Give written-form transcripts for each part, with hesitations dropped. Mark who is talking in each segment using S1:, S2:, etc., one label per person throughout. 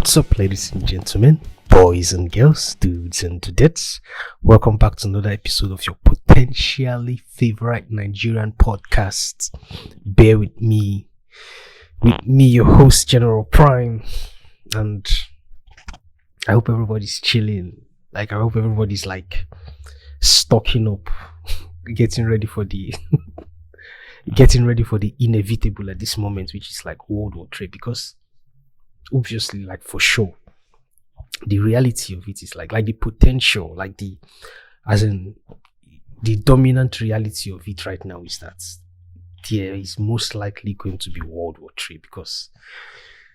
S1: What's up, ladies and gentlemen, boys and girls, dudes and dudettes? Welcome back to another episode of your potentially favorite Nigerian podcast. Bear with me, your host, General Prime, and I hope everybody's chilling. I hope everybody's stocking up, getting ready for the inevitable at this moment, which is World War III, because obviously, for sure, the reality of it is the potential, the dominant reality of it right now is that there is most likely going to be World War III, because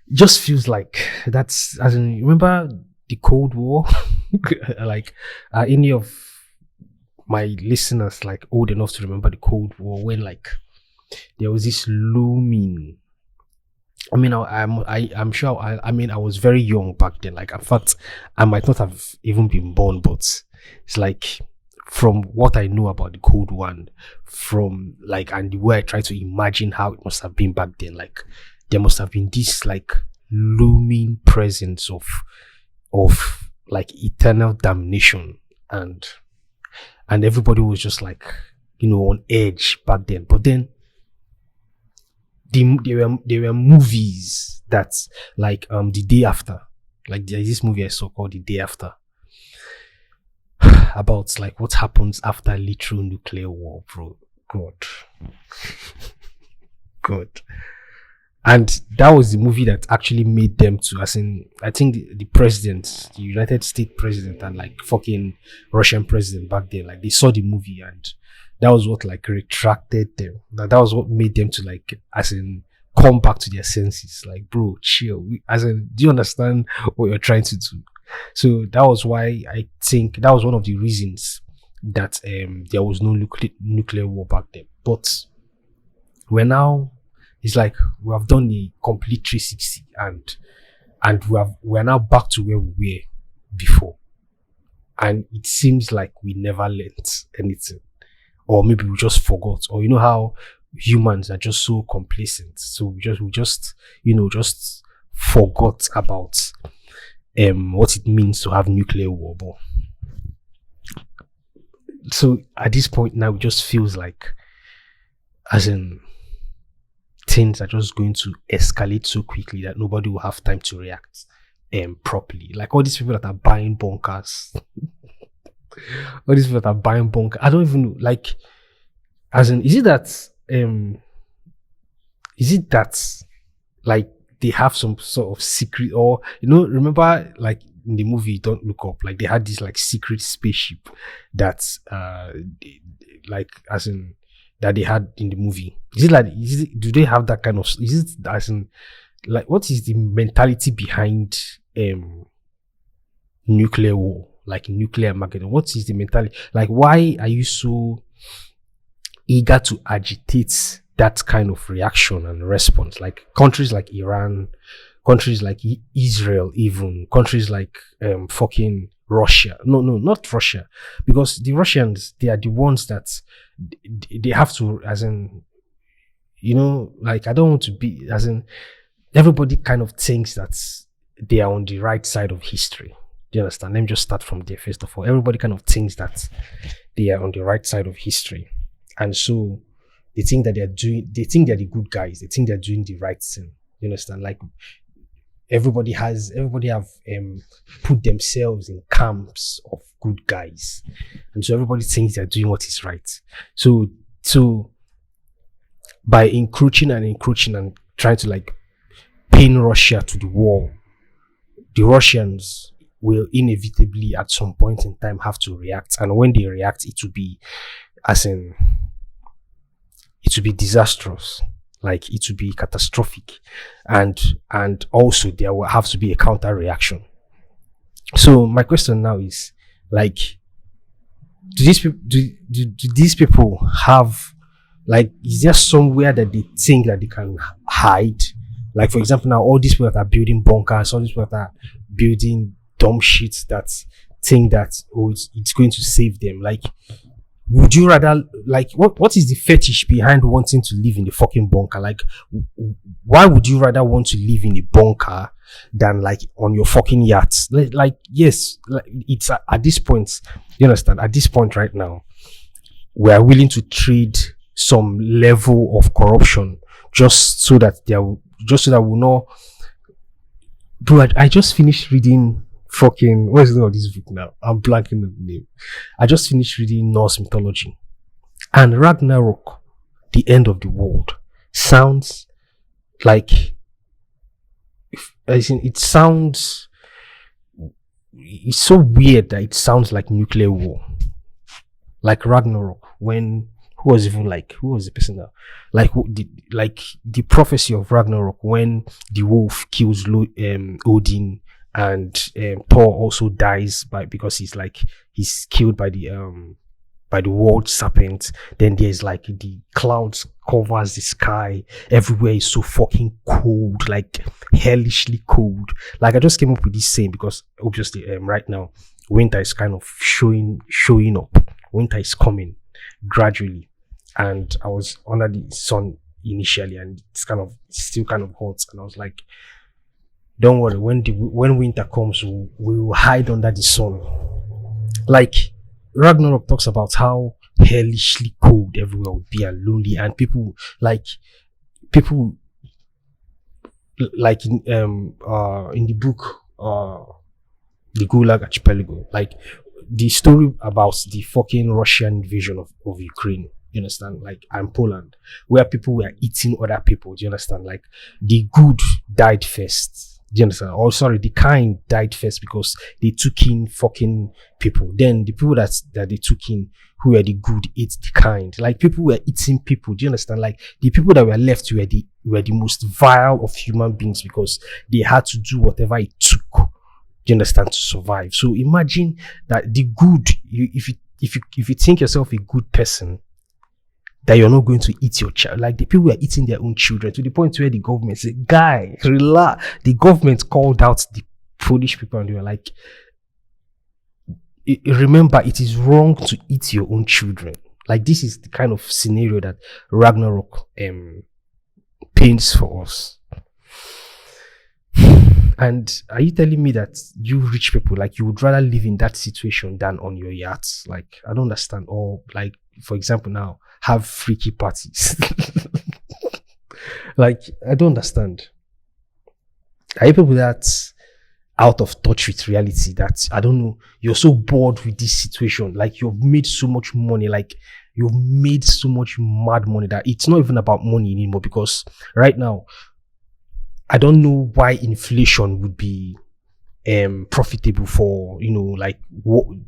S1: it just feels like that's, remember the Cold War? Are any of my listeners old enough to remember the Cold War, when there was this looming? I'm sure. I was very young back then. In fact, I might not have even been born. But it's from what I know about the Cold War, and the way I try to imagine how it must have been back then. There must have been this looming presence of eternal damnation, and everybody was just on edge back then. But then there were movies that The Day After, there's this movie I saw called The Day After, about what happens after literal nuclear war, bro. God. And that was the movie that actually made them to, I think the president, the United States president, and fucking Russian president back then, they saw the movie, and that was what retracted them. That was what made them to come back to their senses. Bro, chill. Do you understand what you're trying to do? So that was why I think that was one of the reasons that there was no nuclear war back then. But we're now, it's we have done a complete 360, and we're now back to where we were before. And it seems like we never learned anything. Or maybe we just forgot, or how humans are just so complacent. So we just forgot about what it means to have nuclear war. But so at this point now, it just feels things are just going to escalate so quickly that nobody will have time to react properly. All these people that are buying bunkers. All these people that are buying bunker, I don't even know. Is it that they have some sort of secret, or remember in the movie Don't Look Up, they had this secret spaceship that that they had in the movie. Do they have that kind of? Is it what is the mentality behind nuclear war? Nuclear market? What is the mentality? Why are you so eager to agitate that kind of reaction and response? Countries like Iran, countries like Israel, even countries like fucking Russia. No, not Russia, because the Russians, they are the ones that they have to, I don't want to be, everybody kind of thinks that they are on the right side of history. Do you understand? Let me just start from there. First of all, everybody kind of thinks that they are on the right side of history, and so they think that they think they're the good guys. They think they're doing the right thing. You understand? Everybody have put themselves in camps of good guys, and so everybody thinks they're doing what is right. So by encroaching and trying to pin Russia to the wall, the Russians will inevitably at some point in time have to react, and when they react, it will be disastrous. It will be catastrophic, and also there will have to be a counter reaction. So my question now is do these people have is there somewhere that they think that they can hide? For example, now all these people that are building bunkers, all these people that are building dumb shit that think that it's going to save them. Would you rather what is the fetish behind wanting to live in the fucking bunker? Why would you rather want to live in a bunker than like on your fucking yacht. Like yes, like it's at this point, you understand? At this point right now, we are willing to trade some level of corruption just so that we'll not. Bro, I just finished reading fucking, what is the name of this book now? I'm blanking on the name. I just finished reading Norse mythology, and Ragnarok, the end of the world, sounds like, it sounds, it's so weird that it sounds like nuclear war. Like Ragnarok, when who was the person that the prophecy of Ragnarok, when the wolf kills Odin, and Thor also dies because he's killed by the world serpent. Then there's like the clouds covers the sky, everywhere is so fucking cold, like hellishly cold. Like I just came up with this saying because obviously right now winter is kind of showing up. Winter is coming gradually, and I was under the sun initially, and it's still kind of hot, and I was like, don't worry, when winter comes, we will hide under the sun. Like Ragnarok talks about how hellishly cold everywhere would be and lonely, and people like in the book the Gulag Archipelago, like the story about the fucking Russian invasion of Ukraine, you understand, like, and Poland, where people were eating other people, do you understand? Like the good died first, do you understand? Or sorry, the kind died first because they took in fucking people. Then the people that they took in, who were the good, ate the kind. Like people were eating people, do you understand? Like the people that were left were the most vile of human beings because they had to do whatever it took, do you understand, to survive. So imagine that the good, if you think yourself a good person, that you're not going to eat your child. Like the people were eating their own children to the point where the government said, guy, relax. The government called out the Polish people and they were like, remember, it is wrong to eat your own children. Like this is the kind of scenario that Ragnarok paints for us. And are you telling me that you rich people, like, you would rather live in that situation than on your yachts? Like, I don't understand. Or like, for example, now have freaky parties. Like, I don't understand. Are you people that's out of touch with reality, that, I don't know, you're so bored with this situation, like you've made so much money, like you've made so much mad money that it's not even about money anymore? Because right now, I don't know why inflation would be profitable for, you know,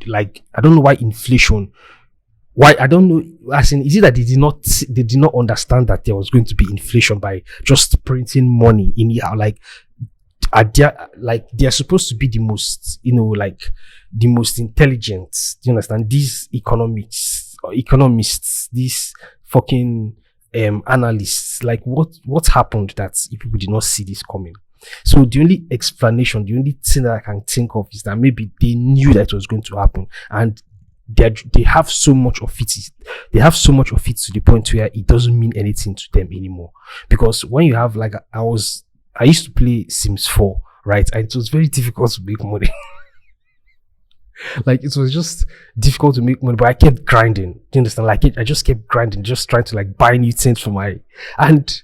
S1: like I don't know why inflation, why, I don't know, as in, is it that they did not understand that there was going to be inflation by just printing money anyhow? Like they're supposed to be the most, you know, like the most intelligent, do you understand? These economists, these fucking analysts, like what happened that people did not see this coming? So the only explanation, the only thing that I can think of is that maybe they knew that it was going to happen, and they have so much of it. They have so much of it to the point where it doesn't mean anything to them anymore. Because when you have, like, I used to play Sims 4, right? And it was very difficult to make money. Like, it was just difficult to make money, but I kept grinding. Do you understand? Like, I just kept grinding, just trying to, like, buy new things for and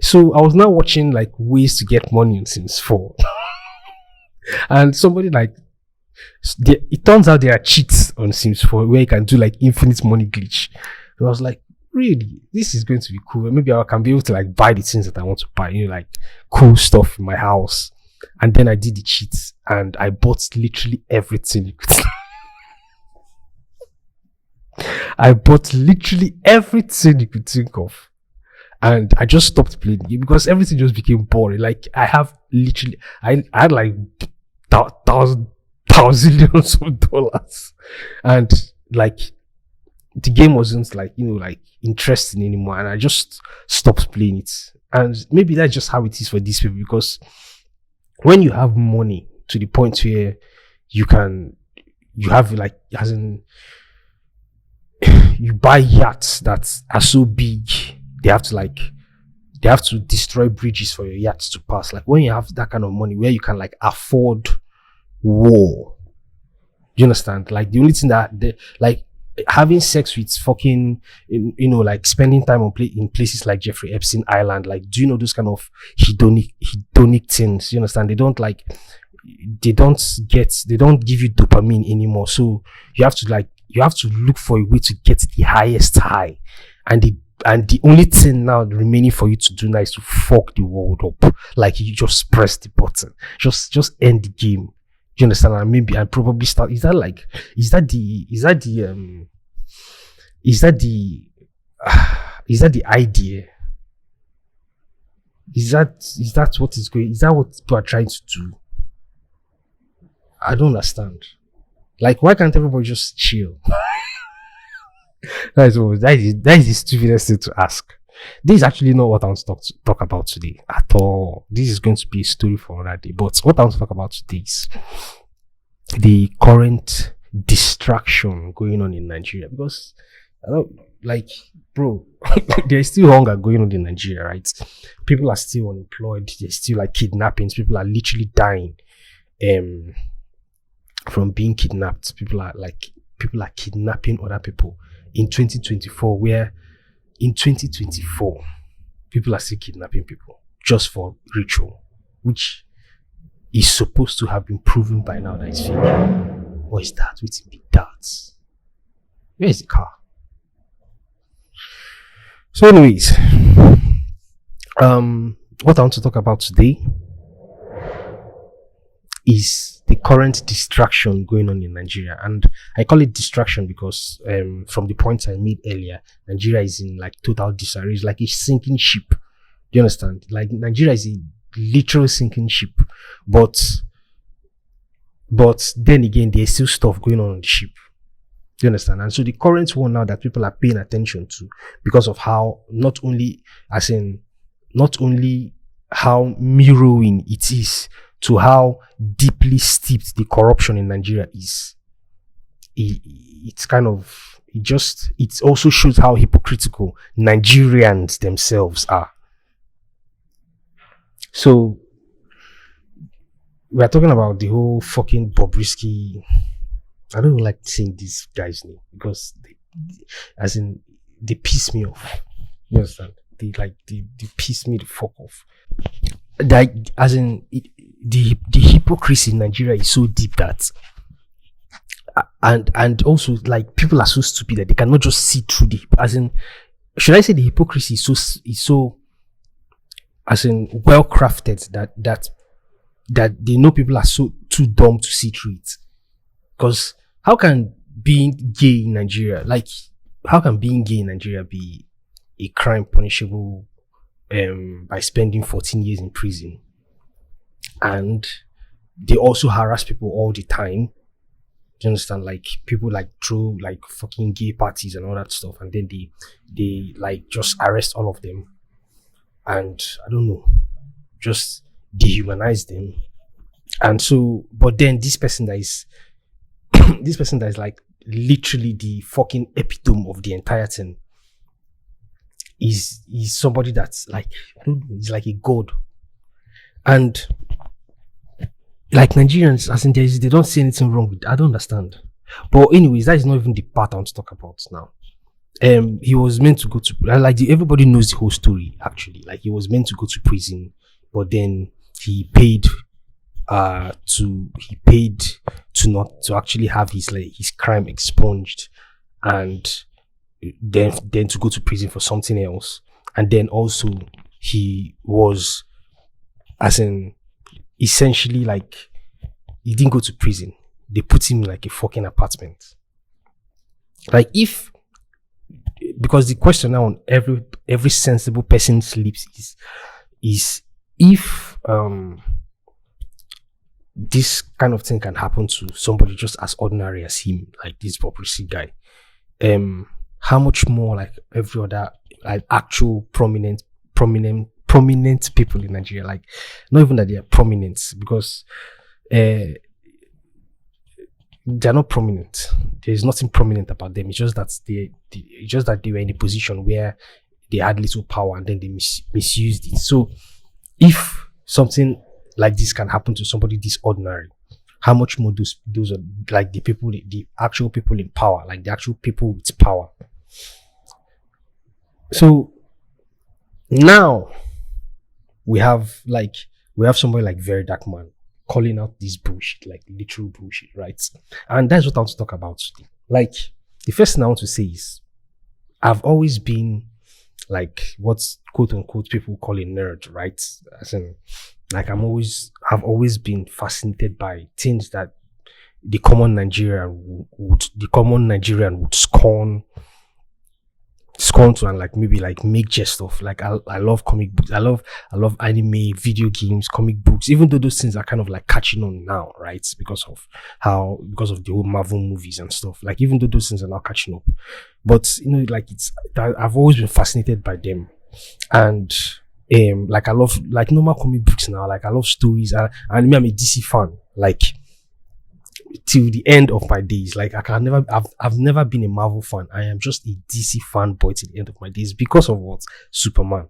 S1: so I was now watching, like, ways to get money in Sims 4. And somebody, like, it turns out there are cheats on Sims 4 where you can do, like, infinite money glitch. And I was like, really, this is going to be cool. Maybe I can be able to, like, buy the things that I want to buy, you know, like cool stuff in my house. And then I did the cheats and I bought literally everything you could. I bought literally everything you could think of. And I just stopped playing the game because everything just became boring. Like, I had like thousands of dollars. And like, the game wasn't, like, you know, like, interesting anymore. And I just stopped playing it. And maybe that's just how it is for these people, because when you have money to the point where you have, like, as in, you buy yachts that are so big, they have they have to destroy bridges for your yachts to pass. Like when you have that kind of money where you can like afford war, you understand? Like the only thing that like having sex with fucking, like spending time in places like Jeffrey Epstein Island, like, do you know those kind of hedonic things? You understand? They don't give you dopamine anymore. So you have to look for a way to get the highest high. And the only thing now remaining for you to do now is to fuck the world up. Like you just press the button. Just end the game. Do you understand? And maybe and probably start. Is that the idea? Is that what is going? Is that what people are trying to do? I don't understand. Like, why can't everybody just chill? That is the stupidest thing to ask. This is actually not what I want to talk about today at all. This is going to be a story for another day. But what I want to talk about today is the current distraction going on in Nigeria. Because bro, there's still hunger going on in Nigeria, right? People are still unemployed. There's still like kidnappings. People are literally dying from being kidnapped. People are kidnapping other people in 2024, where in 2024 people are still kidnapping people just for ritual, which is supposed to have been proven by now that it's fake. What is that? What's in big darts? Where is the car? So anyways, what I want to talk about today is the current distraction going on in Nigeria. And I call it distraction because from the points I made earlier, Nigeria is in like total disarray. It's like a sinking ship. Do you understand? Like Nigeria is a literal sinking ship. But then again, there's still stuff going on the ship. Do you understand? And so the current one now that people are paying attention to, because of how not only how mirroring it is to how deeply steeped the corruption in Nigeria is. It also shows how hypocritical Nigerians themselves are. So we are talking about the whole fucking Bobrisky. I don't like saying this guy's name because they piss me off. You understand? They piss me the fuck off. The hypocrisy in Nigeria is so deep that and also like people are so stupid that they cannot just see through should I say the hypocrisy is so well crafted that they know people are so too dumb to see through it. Because how can being gay in Nigeria be a crime punishable by spending 14 years in prison? And they also harass people all the time. Do you understand? Like people like throw like fucking gay parties and all that stuff, and then they like just arrest all of them, and I don't know, just dehumanize them. And so, but then this person that is like literally the fucking epitome of the entire thing is somebody that's like, I don't know, he's like a god. And like Nigerians, they don't see anything wrong with it. I don't understand. But anyways, that is not even the part I want to talk about now. He was meant to go to everybody knows the whole story actually. Like he was meant to go to prison, but then he paid to actually have his crime expunged, and then to go to prison for something else. And then also he was essentially like he didn't go to prison. They put him in like a fucking apartment. Like because the question now on every sensible person's lips is if this kind of thing can happen to somebody just as ordinary as him, like this Bobrisky guy, how much more like every other like actual prominent people in Nigeria, like not even that they are prominent, because they're not prominent. There's nothing prominent about them. It's just that they were in a position where they had little power and then they misused it. So if something like this can happen to somebody this ordinary, how much more those are like the people, the actual people in power, like the actual people with power. So now we have somebody like Verydarkman calling out this bullshit, like literal bullshit, right? And that's what I want to talk about today. Like, the first thing I want to say is I've always been like what's quote unquote people call a nerd, right? As in, like I've always been fascinated by things that the common Nigerian would scorn to, and like maybe like make jest of. Like I love comic books. I love anime, video games, comic books, even though those things are kind of like catching on now, right? Because of the whole Marvel movies and stuff. Like even though those things are now catching up. But like I've always been fascinated by them. And like I love like normal comic books now. Like I love stories. And I'm a DC fan. Like till the end of my days. Like I've never been a Marvel fan. I am just a DC fanboy till the end of my days because of what? Superman.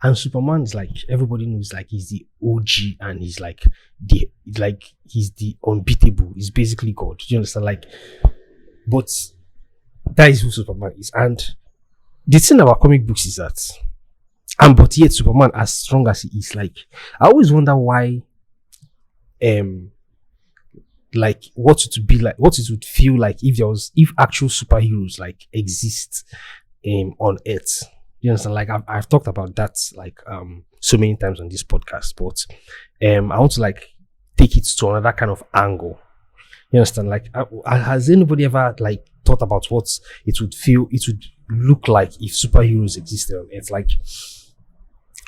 S1: And Superman is like, everybody knows, like he's the OG and he's like he's the unbeatable. He's basically God. Do you understand? Like, but that is who Superman is. And the thing about comic books is that, but yet Superman, as strong as he is, like I always wonder why like what it would feel like if actual superheroes like exist on Earth. You understand? Like I've talked about that like so many times on this podcast, but I want to like take it to another kind of angle. You understand? Like has anybody ever like thought about what it would look like if superheroes existed on Earth? Like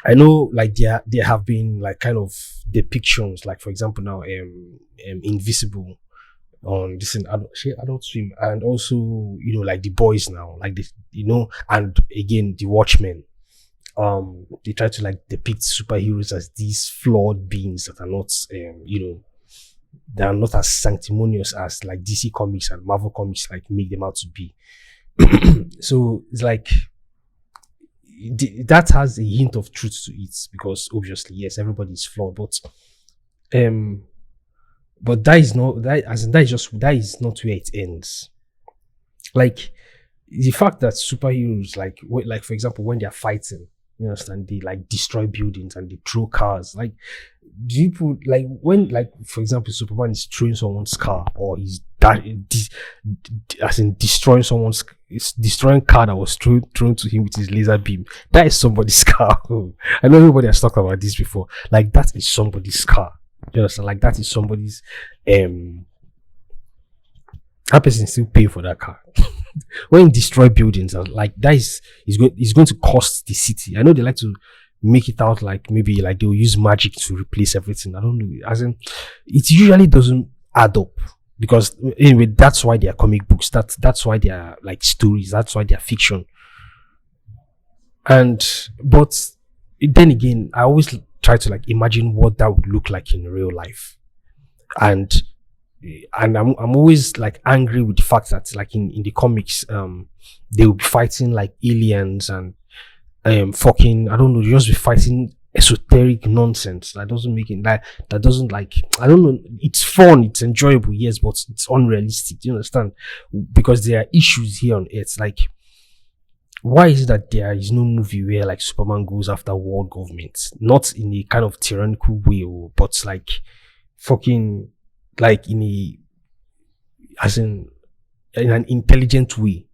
S1: I know like there have been like kind of depictions, like for example now Invisible on this in Adult Swim, and also like The Boys now, like this, and again The Watchmen. They try to like depict superheroes as these flawed beings that are not they are not as sanctimonious as like DC Comics and Marvel Comics like make them out to be. So it's like that has a hint of truth to it, because obviously yes, everybody is flawed, but that is not where it ends. Like the fact that superheroes like for example when they are fighting, you understand, they like destroy buildings and they throw cars. Like do you put like when like for example Superman is throwing someone's car, or he's destroying car that was thrown to him with his laser beam, that is somebody's car. I know everybody has talked about this before. Like that is somebody's car. You understand? Like that is somebody's that person still pay for that car. When you destroy buildings, like that is going to cost the city. I know they like to make it out like maybe like they'll use magic to replace everything. I don't know. As in, it usually doesn't add up. Because anyway, that's why they are comic books. That's why they are like stories. That's why they are fiction. But then again, I always try to like imagine what that would look like in real life, and I'm always like angry with the fact that like in the comics, they will be fighting like aliens and fucking, I don't know, they just be fighting esoteric nonsense that doesn't make it that doesn't like, I don't know, it's fun, it's enjoyable, yes, but it's unrealistic. Do you understand? Because there are issues here on Earth. Like, why is it that there is no movie where like Superman goes after world government, not in a kind of tyrannical way, but like fucking like as in an intelligent way,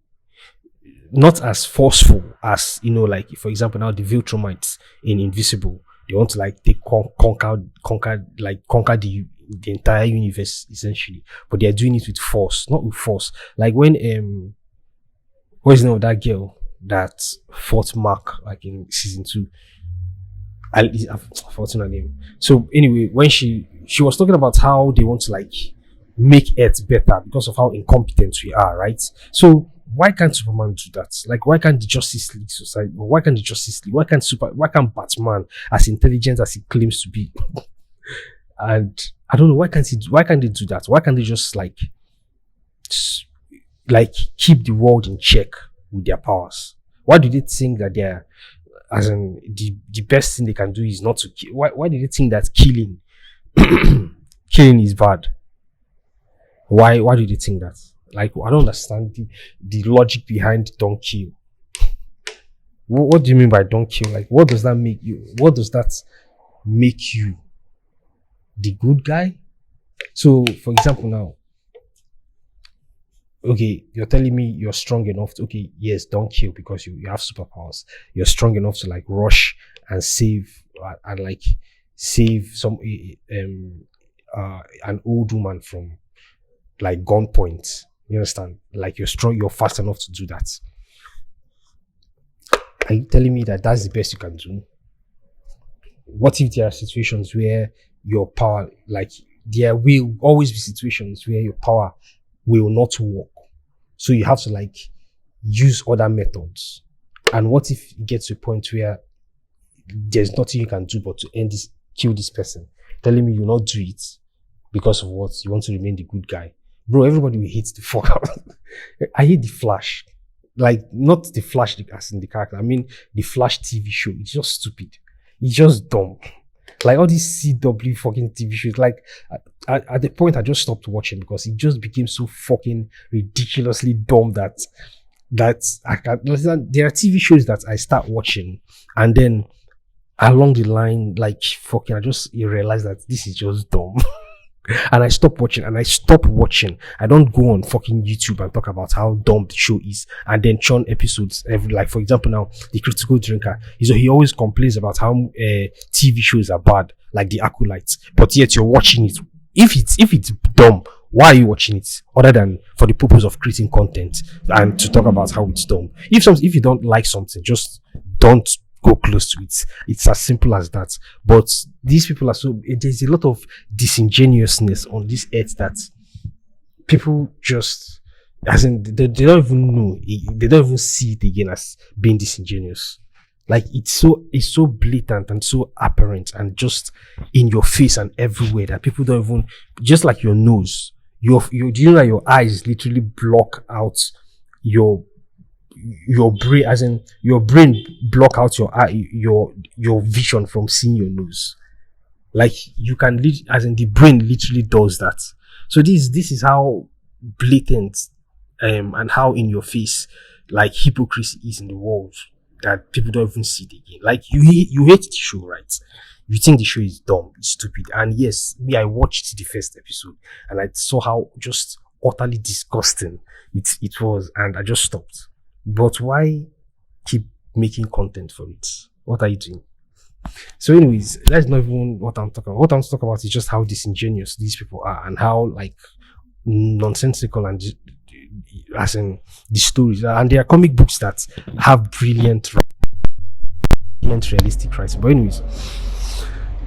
S1: not as forceful as, like for example now the Viltrumites in Invisible, they want to like conquer the entire universe essentially, but they are doing it with force, not with force. Like when what's the name of that girl that fought Mark like in season 2? I've forgotten her name. So anyway, when she was talking about how they want to like make Earth better because of how incompetent we are, right? So why can't Superman do that? Like, why can't the Justice League society? Why can't the Justice League? Why can't Batman, as intelligent as he claims to be? And I don't know, why can't they do that? Why can't they just like keep the world in check with their powers? Why do they think that they're, as in, the best thing they can do is not to kill? Why do they think that killing killing is bad? Why do they think that? Like, I don't understand the logic behind don't kill. What do you mean by don't kill? Like, what does that make you? What does that make you? The good guy? So, for example, now, okay, you're telling me you're strong enough to, okay, yes, don't kill because you have superpowers. You're strong enough to like rush and save and like save some an old woman from like gunpoint. You understand? Like you're strong, you're fast enough to do that. Are you telling me that that's the best you can do? What if there are situations where your power, like there will always be situations where your power will not work, so you have to like use other methods? And what if it gets to a point where there's nothing you can do but to end this, kill this person? Telling me you'll not do it because of what? You want to remain the good guy? Bro, everybody will hate the fuck out. I hate the Flash. Like, not the Flash as in the character. I mean, the Flash TV show. It's just stupid. It's just dumb. Like, all these CW fucking TV shows. Like, at the point, I just stopped watching because it just became so fucking ridiculously dumb that I can. There are TV shows that I start watching and then along the line, like, fucking, I just realize that this is just dumb. And I stop watching I don't go on fucking YouTube and talk about how dumb the show is and then churn episodes every, like, for example, now the critical drinker he always complains about how TV shows are bad, like the Acolytes, but yet you're watching it. If it's dumb, why are you watching it other than for the purpose of creating content and to talk about how it's dumb? If you don't like something, just don't go close to it. It's as simple as that. But these people are there's a lot of disingenuousness on this earth that people just, as in, they don't even know, they don't even see it again as being disingenuous. Like, it's so blatant and so apparent and just in your face and everywhere that people don't even, just like your nose, do you know that your eyes literally block out your brain, as in your brain block out your eye, your vision from seeing your nose. Like, you can as in the brain literally does that. So this is how blatant and how in your face like hypocrisy is in the world, that people don't even see it again. Like, you hate the show, right? You think the show is dumb, it's stupid. And yes, I watched the first episode and I saw how just utterly disgusting it was, and I just stopped. But why keep making content for it? What are you doing? So anyways, that's not even what I'm talking about. What I'm talking about is just how disingenuous these people are and how like nonsensical and as in the stories. And there are comic books that have brilliant realistic writing. But anyways,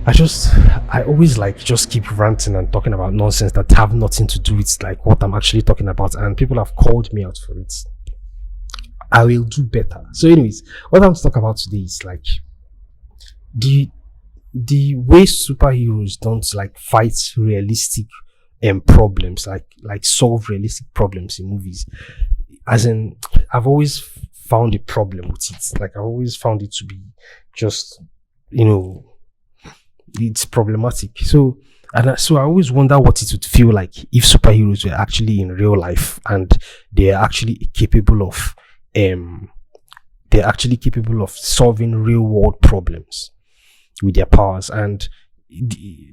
S1: I always like just keep ranting and talking about nonsense that have nothing to do with like what I'm actually talking about, and people have called me out for it. I will do better. So anyways, what I'm talking about today is like the way superheroes don't like fight realistic problems, like solve realistic problems in movies. As in, I've always found a problem with it. Like, I've always found it to be just, it's problematic. So I always wonder what it would feel like if superheroes were actually in real life and they're actually capable of solving real world problems with their powers. And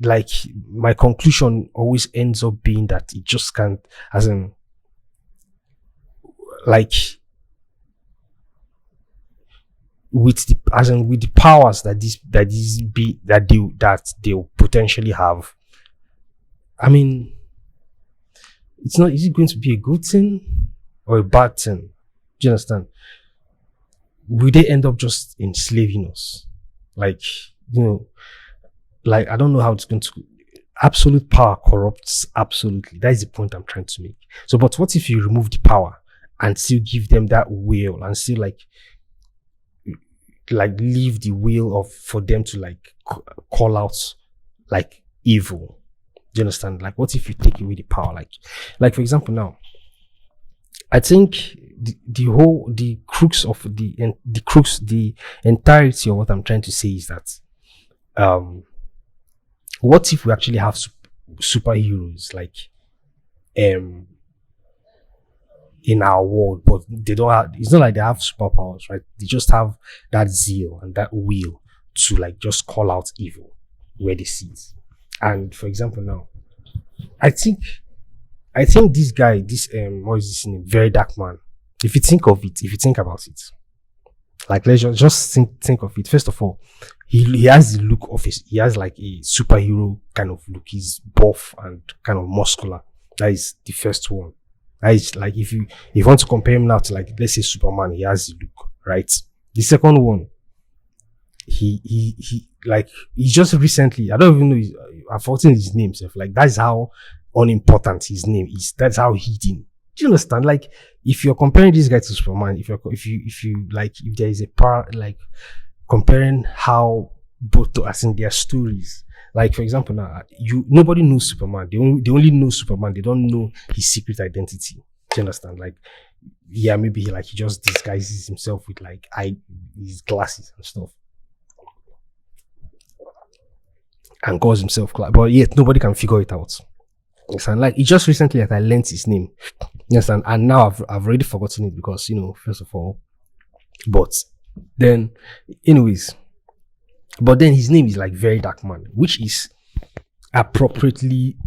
S1: like, my conclusion always ends up being that it just can't, as in, like, with the powers that they'll potentially have. I mean, is it going to be a good thing or a bad thing? Do you understand? Will they end up just enslaving us? Like, like, I don't know how it's going to. Absolute power corrupts absolutely. That is the point I'm trying to make. So, but what if you remove the power and still give them that will and still like leave the will for them to like call out like evil? Do you understand? Like, what if you take away the power? Like for example, now, I think the crux of the entirety of what I'm trying to say is that what if we actually have superheroes like in our world, but they don't have, it's not like they have superpowers, right? They just have that zeal and that will to like just call out evil where they see it. And for example, now I think this guy, what is his name, Verydarkman. If you think of it, if you think about it, like let's just think of it. First of all, he has the look of he has like a superhero kind of look. He's buff and kind of muscular. That is the first one. That is like if you want to compare him now to like let's say Superman, he has the look, right? The second one, he just recently, I don't even know, I've forgotten his name. So like that's how unimportant his name is. That's how hidden. Do you understand? Like if you're comparing this guy to Superman, if you like, if there is a part like comparing how both, as in their stories. Like for example, now nobody knows Superman. They only know Superman. They don't know his secret identity. Do you understand? Like, yeah, maybe he just disguises himself with like his glasses and stuff, and calls himself Clark. But yet nobody can figure it out. And like it just recently that I learned his name. Yes, and now I've already forgotten it because first of all, but then anyways. But then his name is like Verydarkman, which is appropriately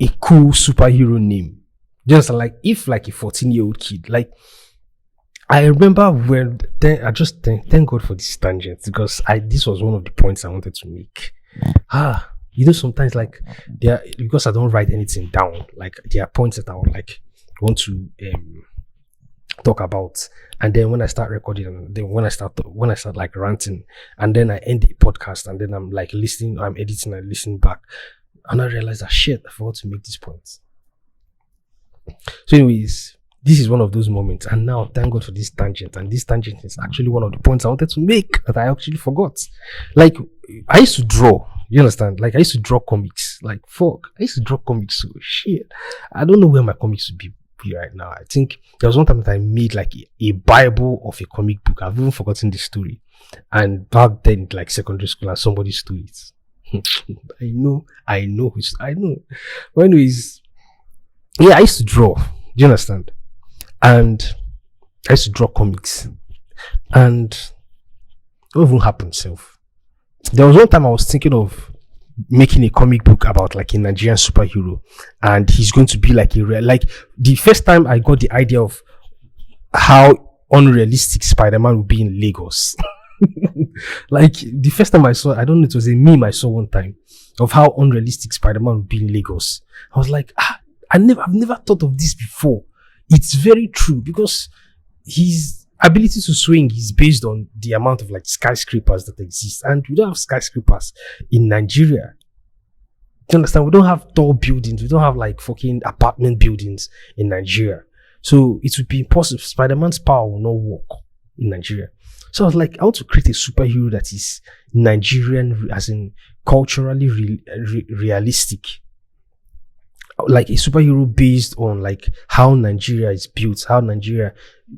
S1: a cool superhero name. Just like if like a 14-year-old kid, like I remember when then I just thank God for this tangent because this was one of the points I wanted to make. Sometimes like because I don't write anything down, like there are points that I would like want to talk about, and then when I start recording, and then when I start like ranting, and then I end the podcast, and then I'm like listening, I'm editing and listening back, and I realize that shit, I forgot to make these points. So anyways, this is one of those moments, and now thank God for this tangent, and this tangent is actually one of the points I wanted to make that I actually forgot. Like I used to draw, you understand? Like I used to draw comics, like fuck, I used to draw comics, so shit, I don't know where my comics would be right now. I think there was one time that I made like a Bible of a comic book. I've even forgotten the story, and back then like secondary school, and somebody stole it. I know. But anyways, yeah, I used to draw. Do you understand? And I used to draw comics, and what even happened, self? There was one time I was thinking of making a comic book about like a Nigerian superhero, and he's going to be like like the first time I got the idea of how unrealistic Spider-Man would be in Lagos. Like the first time I saw, I don't know, it was a meme I saw one time of how unrealistic Spider-Man would be in Lagos. I was like, I've never thought of this before. It's very true because his ability to swing is based on the amount of like skyscrapers that exist, and we don't have skyscrapers in Nigeria. Do you understand? We don't have tall buildings. We don't have like fucking apartment buildings in Nigeria. So it would be impossible. Spider-Man's power will not work in Nigeria. So I was like, I want to create a superhero that is Nigerian, as in culturally realistic. Like a superhero based on like how Nigeria is built, how Nigeria,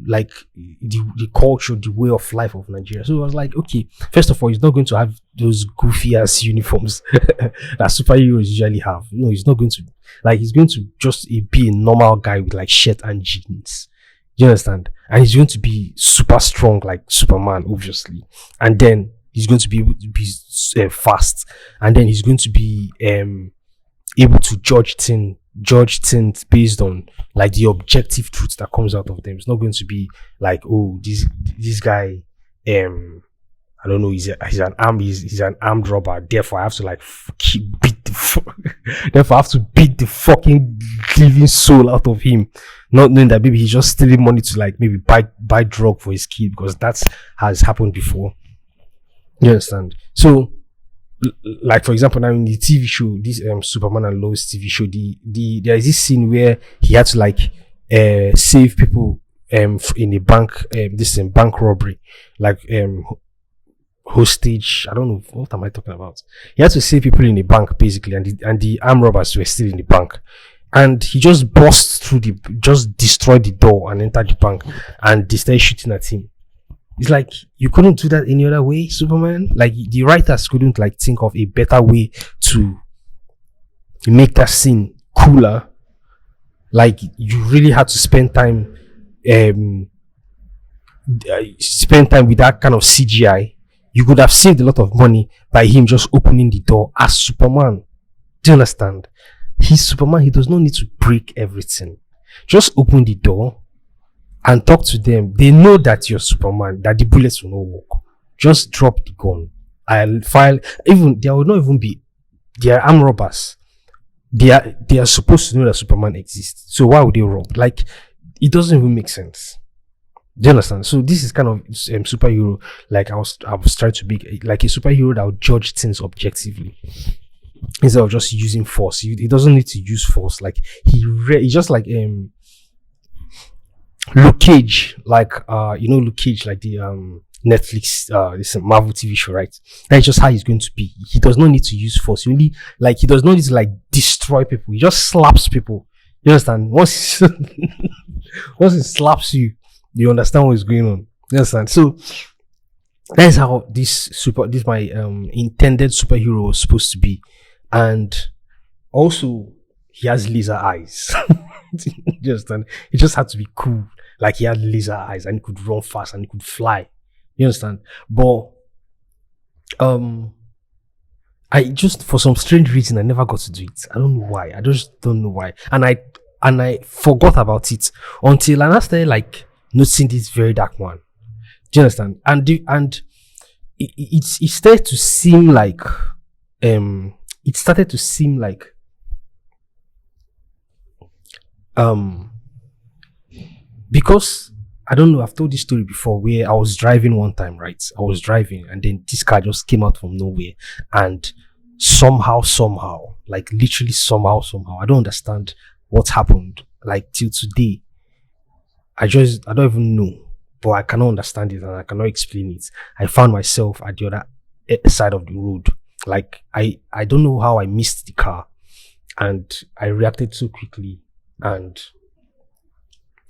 S1: like the culture, the way of life of Nigeria. So I was like, okay, first of all, he's not going to have those goofy ass uniforms that superheroes usually have. No, he's not going to. Like, he's going to just be a normal guy with like shirt and jeans. You understand? And he's going to be super strong like Superman, obviously. And then he's going to be able to be fast. And then he's going to be able to judge things based on like the objective truth that comes out of them. It's not going to be like, oh, this guy, I don't know, he's an armed robber, therefore I have to like therefore I have to beat the fucking living soul out of him, not knowing that maybe he's just stealing money to like maybe buy drug for his kid, because that has happened before. You understand? So like for example, now in the TV show, this Superman and Lois TV show, there is this scene where he had to like save people in a bank, bank robbery, like hostage. I don't know, what am I talking about? He had to save people in the bank basically, and the armed robbers were still in the bank, and he just burst through just destroyed the door and entered the bank, and they started shooting at him. It's like you couldn't do that any other way, Superman. Like the writers couldn't like think of a better way to make that scene cooler. Like you really had to spend time with that kind of CGI. You could have saved a lot of money by him just opening the door as Superman. Do you understand? He's Superman. He does not need to break everything. Just open the door and talk to them. They know that you're Superman, that the bullets will not work. Just drop the gun. I'll file. Even there will not even be. They are armed robbers. They are supposed to know that Superman exists. So why would they rob? Like, it doesn't even make sense. Do you understand? So this is kind of superhero. Like I was trying to be like a superhero that would judge things objectively instead of just using force. He doesn't need to use force. Like he just like Luke Cage, like Luke Cage, like the Netflix this Marvel TV show, right? That's just how he's going to be. He does not need to use force. He does not need to like destroy people. He just slaps people. You understand? Once once he slaps you, you understand what is going on. You understand? So that's how this my intended superhero was supposed to be. And also he has laser eyes. You understand? He just had to be cool. Like he had laser eyes and he could run fast and he could fly. You understand? But I just, for some strange reason, I never got to do it. I don't know why. I just don't know why. And I forgot about it until I started like noticing this Verydarkman. Do you understand? And it started to seem like because I don't know, I've told this story before where I was driving one time, right? I was driving and then this car just came out from nowhere and somehow, like literally somehow, I don't understand what happened. Like till today, I don't even know, but I cannot understand it and I cannot explain it. I found myself at the other side of the road. Like I don't know how I missed the car and I reacted so quickly and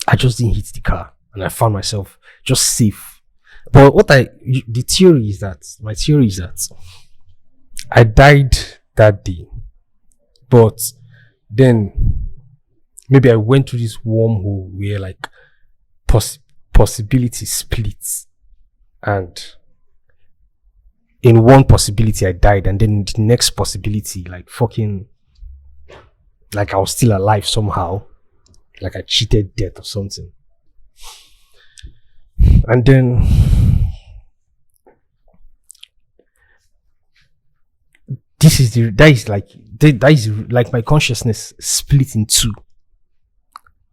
S1: I just didn't hit the car and I found myself just safe. But my theory is that I died that day, but then maybe I went through this wormhole where like possibility splits, and in one possibility I died, and then in the next possibility, like fucking, like I was still alive somehow, like I cheated death or something. And then that is like my consciousness split in two.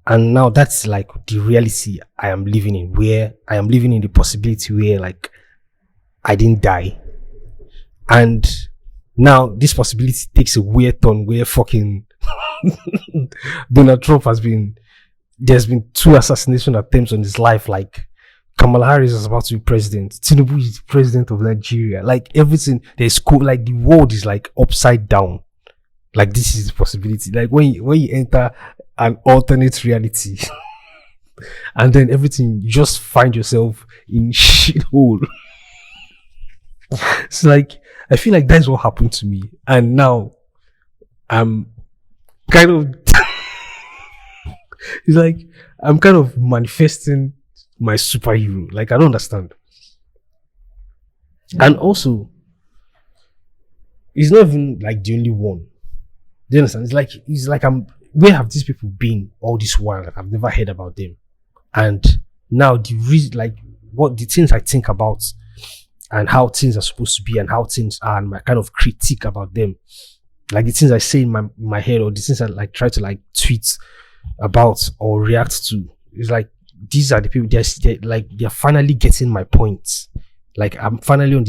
S1: And now that's like the reality I am living in, where I am living in the possibility where like I didn't die. And now this possibility takes a weird turn where fucking Donald Trump there's been 2 assassination attempts on his life. Like Kamala Harris is about to be president. Tinubu is the president of Nigeria. Like everything, there's cool. Like the world is like upside down. Like this is the possibility. Like when you enter an alternate reality, and then everything, you just find yourself in shithole. It's like I feel like that's what happened to me, and now I'm kind of it's like I'm kind of manifesting my superhero. Like I don't understand. And also, it's not even like the only one. Do you understand? It's like where have these people been all this while? Like, I've never heard about them. And now the reason, like what the things I think about and how things are supposed to be and how things are, and my kind of critique about them, like the things I say in my head, or the things I like try to like tweet about or react to, it's like these are the people they're finally getting my points. Like I'm finally on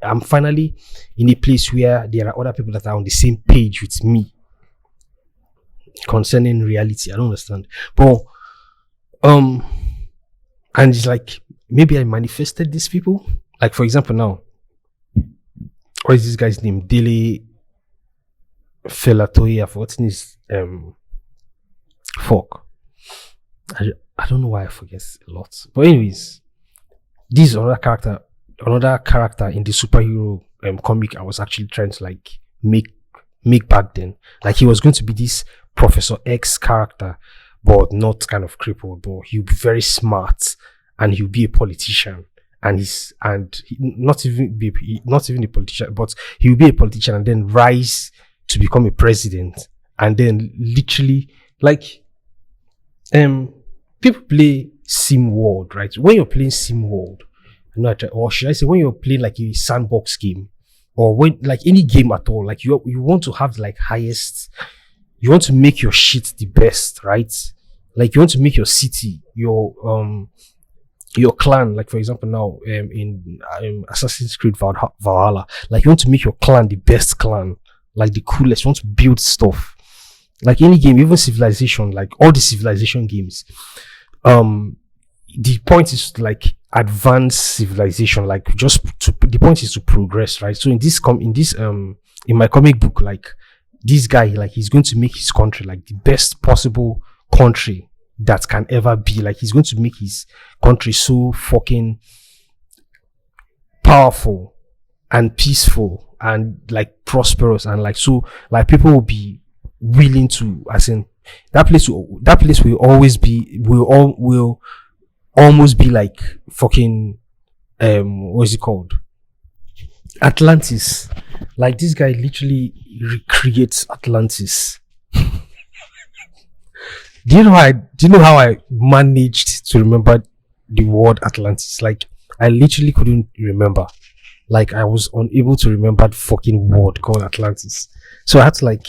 S1: I'm finally in a place where there are other people that are on the same page with me concerning reality. I don't understand. But and it's like maybe I manifested these people. Like for example now, what is this guy's name? Dele Felatoy, I've forgotten his fuck. I don't know why I forget a lot. But anyways, this is another character in the superhero comic I was actually trying to like make make back then. Like he was going to be this Professor X character, but not kind of crippled, but he'll be very smart and he'll be a politician. And not even a politician, but he'll be a politician and then rise to become a president. And then literally like people play Sim World, right? When you're playing Sim World, or should I say when you're playing like a sandbox game, or when like any game at all, like you want to have like highest, you want to make your shit the best, right? Like you want to make your city, your clan, like for example now in Assassin's Creed Valhalla, like you want to make your clan the best clan, like the coolest. You want to build stuff, like any game, even Civilization, like all the Civilization games. The point is to like advance civilization, like the point is to progress, right? So in my comic book, like this guy, like he's going to make his country like the best possible country that can ever be. Like he's going to make his country so fucking powerful and peaceful and like prosperous, and like so like people will be willing to, as in that place will always be will almost be like fucking what's it called, Atlantis. Like this guy literally recreates Atlantis. Do you know how I managed to remember the word Atlantis? Like I literally couldn't remember. Like I was unable to remember the fucking word called Atlantis. So I had to like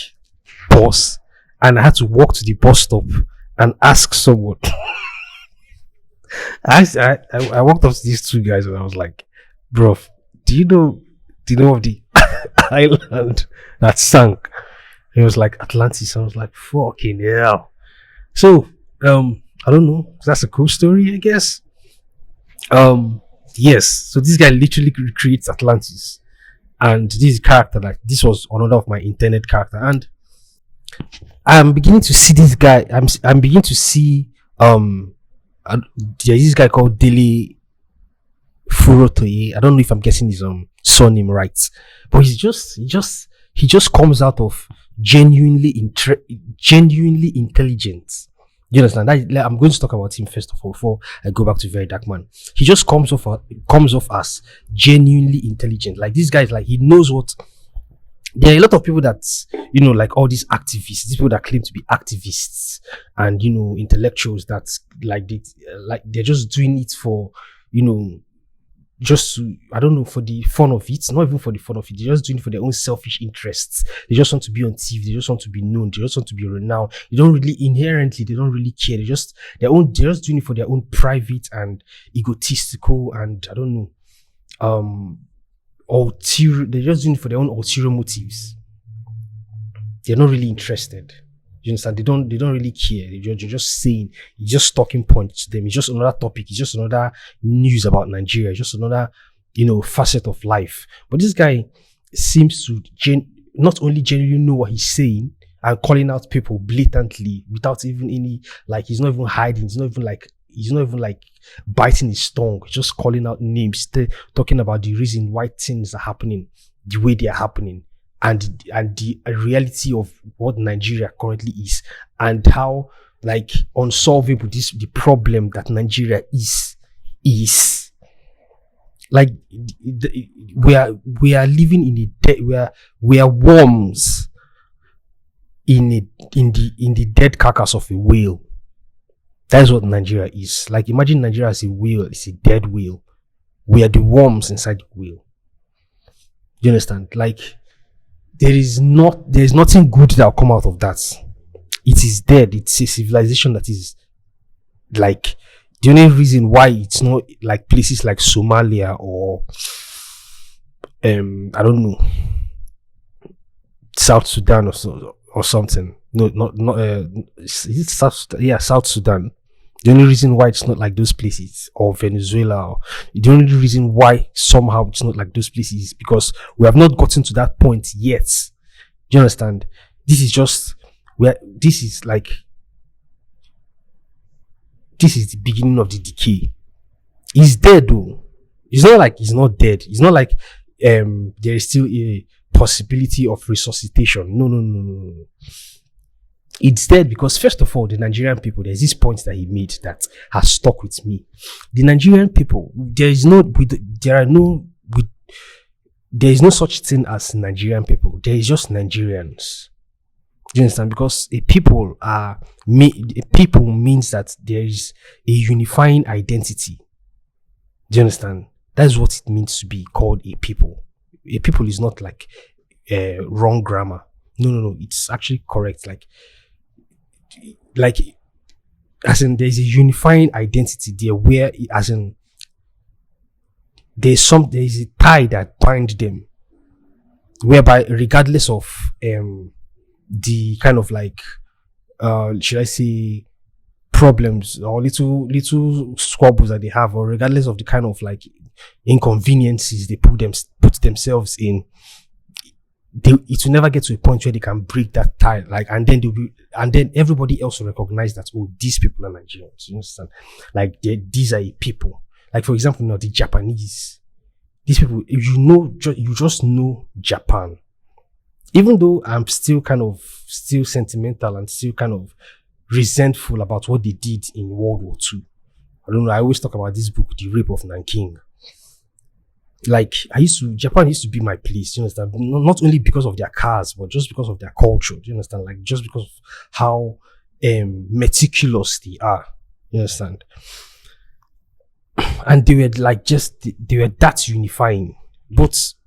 S1: pause and I had to walk to the bus stop and ask someone. I walked up to these two guys and I was like, bro, do you know of the island that sank? He was like, Atlantis. I was like, fucking hell. So, I don't know. That's a cool story, I guess. Yes. So this guy literally recreates Atlantis. And this character, like, this was another of my intended character. And I'm beginning to see this guy. I'm beginning to see, there's this guy called Dele Farotimi. I don't know if I'm getting his surname right, but he just comes out of genuinely intelligent. You understand? I'm going to talk about him first of all before I go back to Verydarkman. He just comes off as genuinely intelligent. Like this guy is like, he knows what. There are a lot of people that, you know, like all these activists, these people that claim to be activists and, you know, intellectuals that like they're just doing it for, you know, just to, I don't know, for the fun of it. Not even for the fun of it. They're just doing it for their own selfish interests. They just want to be on TV. They just want to be known. They just want to be renowned. They don't really care. They're just doing it for their own private and egotistical and I don't know, they're just doing it for their own ulterior motives. They're not really interested. You understand? They don't really care. They're just saying, it's just talking points to them. It's just another topic. It's just another news about Nigeria. It's just another, you know, facet of life. But this guy seems to not only genuinely know what he's saying and calling out people blatantly without even any, like, he's not even hiding. He's not even like biting his tongue, just calling out names, talking about the reason why things are happening the way they are happening, and the reality of what Nigeria currently is, and how like unsolvable the problem that Nigeria is. Like we are living in we are worms in the dead carcass of a whale. That's what Nigeria is. Like, imagine Nigeria as a whale. It's a dead whale. We are the worms inside the whale. You understand? Like, there's nothing good that will come out of that. It is dead. It's a civilization that is like, the only reason why it's not like places like Somalia or I don't know, South Sudan or something. No, not is it South Sudan? Yeah, South Sudan. The only reason why it's not like those places, or Venezuela, or the only reason why somehow it's not like those places is because we have not gotten to that point yet. Do you understand? This is just where this is the beginning of the decay. He's dead though. It's not like he's not dead. It's not like there is still a possibility of resuscitation. No. It's dead because first of all, the Nigerian people, there's this point that he made that has stuck with me. The Nigerian people, there is no such thing as Nigerian people. There is just Nigerians. Do you understand? Because a people means that there is a unifying identity. Do you understand? That's what it means to be called a people. A people is not like wrong grammar. No. It's actually correct. Like, as in, there's a unifying identity there where, as in, there's a tie that binds them, whereby regardless of the kind of should I say, problems or little squabbles that they have, or regardless of the kind of inconveniences they put themselves in, it will never get to a point where they can break that tie. And then everybody else will recognize that, oh, these people are Nigerians. You understand? These are a people. Like, for example, now the Japanese. These people, you just know Japan. Even though I'm still sentimental and still kind of resentful about what they did in World War II. I don't know. I always talk about this book, The Rape of Nanking. Japan used to be my place, you understand? Not only because of their cars, but just because of their culture, do you understand? Just because of how meticulous they are, you understand? And they were they were that unifying.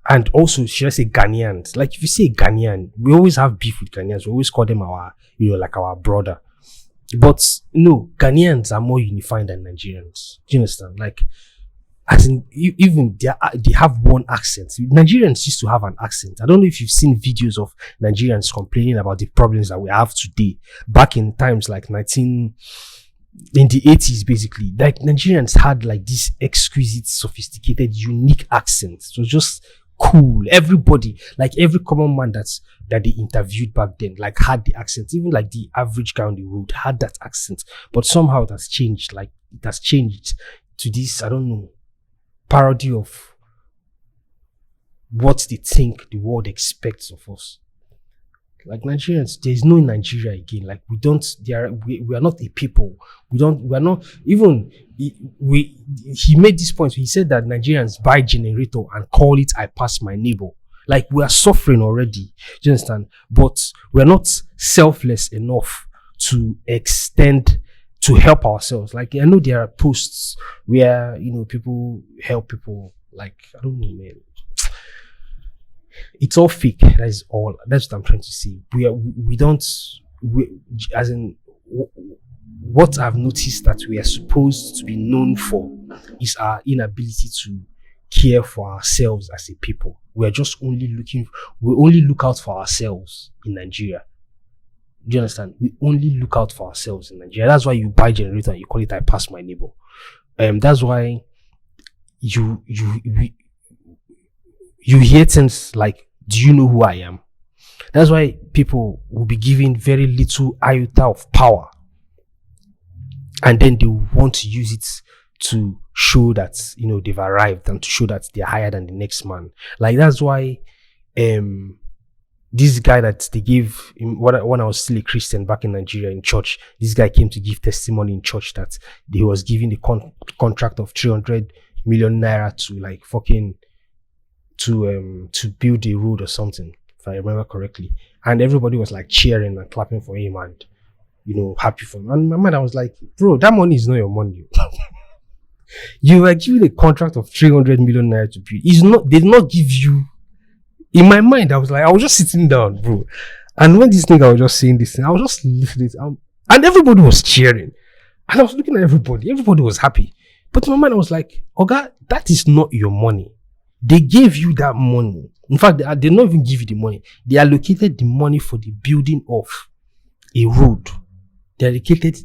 S1: And also, should I say Ghanaians? If you say Ghanaian, we always have beef with Ghanaians. We always call them our brother. But no, Ghanaians are more unifying than Nigerians. Do you understand? As in, even they have one accent. Nigerians used to have an accent. I don't know if you've seen videos of Nigerians complaining about the problems that we have today. Back in times in the 80s, basically, Nigerians had this exquisite, sophisticated, unique accent. So just cool. Everybody, every common man that they interviewed back then, had the accent. Even the average guy on the road had that accent. But somehow it has changed. It has changed to this, I don't know, parody of what they think the world expects of us. Nigerians, there is no Nigeria again. We are not a people. He made this point. He said that Nigerians buy generator and call it "I pass my neighbor." We are suffering already. Do you understand? But we are not selfless enough to extend to help ourselves. I know there are posts where people help people. I don't know, man. It's all fake. That's all. That's what I'm trying to say. What I've noticed that we are supposed to be known for is our inability to care for ourselves as a people. We only look out for ourselves in Nigeria. Do you understand? We only look out for ourselves in Nigeria. That's why you buy generator and you call it "I pass my neighbor." That's why you hear things like, "Do you know who I am?" That's why people will be given very little iota of power, and then they want to use it to show that they've arrived and to show that they're higher than the next man. That's why this guy that they gave when I was still a Christian back in Nigeria in church, this guy came to give testimony in church that he was given the contract of 300 million naira to build a road or something, if I remember correctly. And everybody was cheering and clapping for him and happy for him. And in my mind, I was like, bro, that money is not your money. You were given a contract of 300 million naira to build. They did not give you. In my mind, I was just sitting down, bro. And when this nigga was just saying this thing, I was just listening. And everybody was cheering. And I was looking at everybody. Everybody was happy. But in my mind, I was like, Oga, that is not your money. They gave you that money. In fact, they did not even give you the money. They allocated the money for the building of a road. They allocated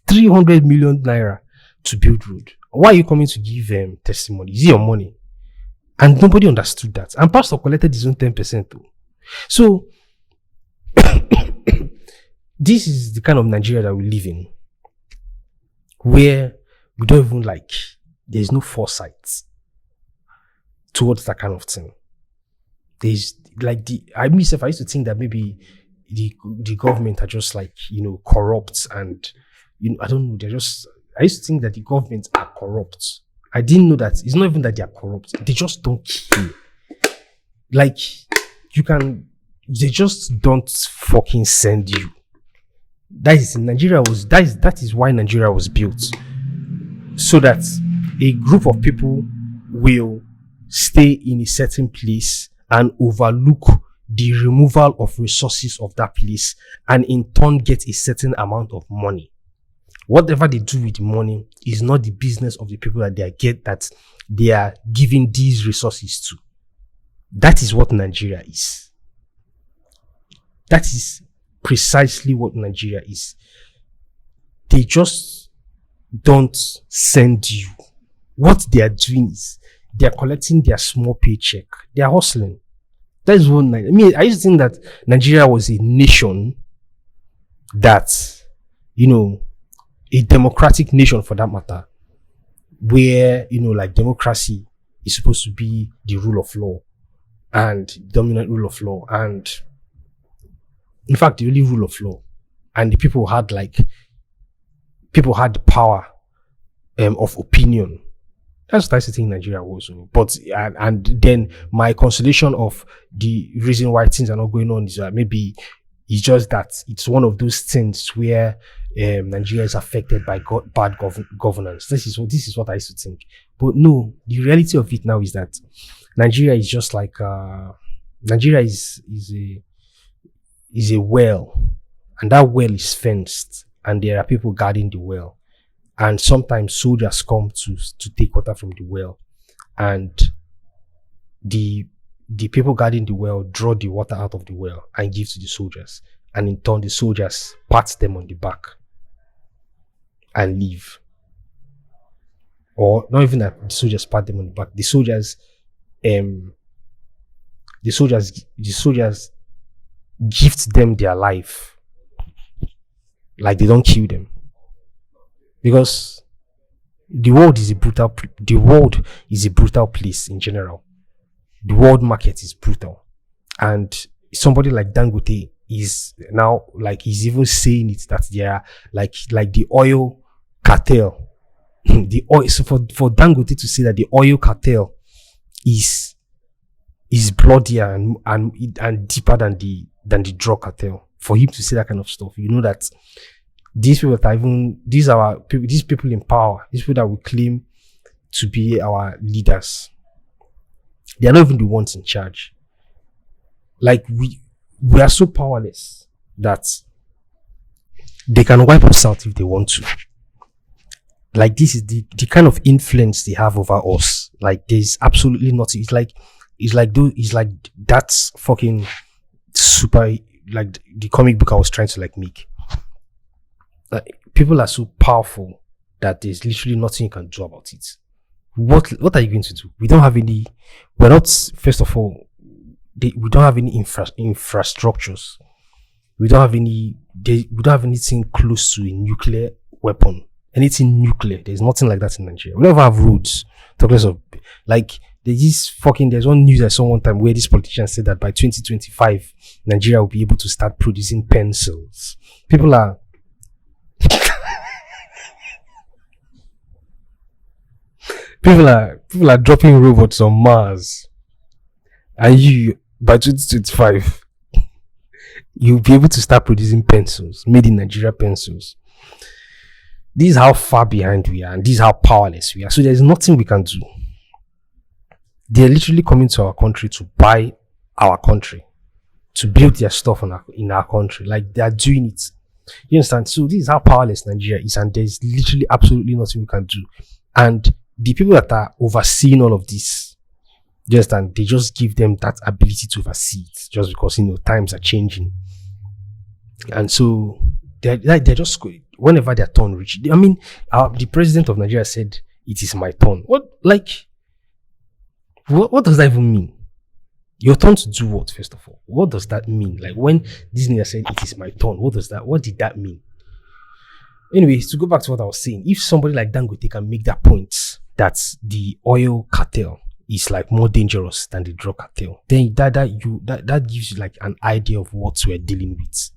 S1: 300 million naira to build road. Why are you coming to give testimony? Is it your money? And nobody understood that. And Pastor collected his own 10% too. So This is the kind of Nigeria that we live in, where we don't even like, there's no foresight towards that kind of thing. There's like I used to think that maybe the government are just like, corrupt, and I don't know, I used to think that the government are corrupt. I didn't know that it's not even that they are corrupt, they just don't care. Like, they just don't fucking send you. That is why Nigeria was built. So that a group of people will stay in a certain place and overlook the removal of resources of that place, and in turn get a certain amount of money. Whatever they do with the money is not the business of the people that they are giving these resources to. That is what Nigeria is. That is precisely what Nigeria is. They just don't send you. What they are doing is they are collecting their small paycheck. They are hustling. That is what I used to think that Nigeria was a nation that, a democratic nation for that matter, where, like, democracy is supposed to be the rule of law and dominant rule of law, and in fact the only rule of law, and the people had the power of opinion. That's what I used to think Nigeria was. But and then my consolation of the reason why things are not going on is that maybe it's just that it's one of those things where Nigeria is affected by bad governance. This is what I used to think. But no, the reality of it now is that Nigeria is just like Nigeria is a well, and that well is fenced, and there are people guarding the well, and sometimes soldiers come to take water from the well, and the people guarding the well draw the water out of the well and give to the soldiers, and in turn the soldiers pat them on the back and leave. Or not even that the soldiers pat them on the back, the soldiers gift them their life. Like, they don't kill them, because the world is a brutal place in general. The world market is brutal, and somebody like Dangote is now, like, he's even saying it, that they are like the oil cartel. The oil, so for Dangote to say that the oil cartel is bloodier and deeper than the drug cartel, for him to say that kind of stuff, that these people these people in power, these people that we claim to be our leaders, they are not even the ones in charge. Like, we are so powerless that they can wipe us out if they want to. Like, this is the kind of influence they have over us. Like, there's absolutely nothing. It's like that's fucking super, like the comic book I was trying to make. Like, people are so powerful that there's literally nothing you can do about it. What are you going to do? We don't have any. We're not. First of all, we don't have any infrastructures. We don't have any. We don't have anything close to a nuclear weapon. Anything nuclear. There's nothing like that in Nigeria. We don't have roads. Talk less of, like, there's one news I saw one time where this politician said that by 2025 Nigeria will be able to start producing pencils. People are dropping robots on Mars, and you, by 2025, you'll be able to start producing pencils, made in Nigeria pencils. This is how far behind we are, and this is how powerless we are. So there's nothing we can do. They're literally coming to our country to buy our country, to build their stuff in our country. Like, they are doing it. You understand? So this is how powerless Nigeria is, and there's literally absolutely nothing we can do. And the people that are overseeing all of this, you understand, they just give them that ability to oversee it, just because times are changing. And so they're just, whenever their turn reach, I mean, the president of Nigeria said, "It is my turn." What does that even mean? Your turn to do what, first of all? What does that mean? Like when Disney said it is my turn, what did that mean? Anyway, to go back to what I was saying, if somebody like Dangote can make that point that the oil cartel is like more dangerous than the drug cartel, then that gives you like an idea of what we're dealing with.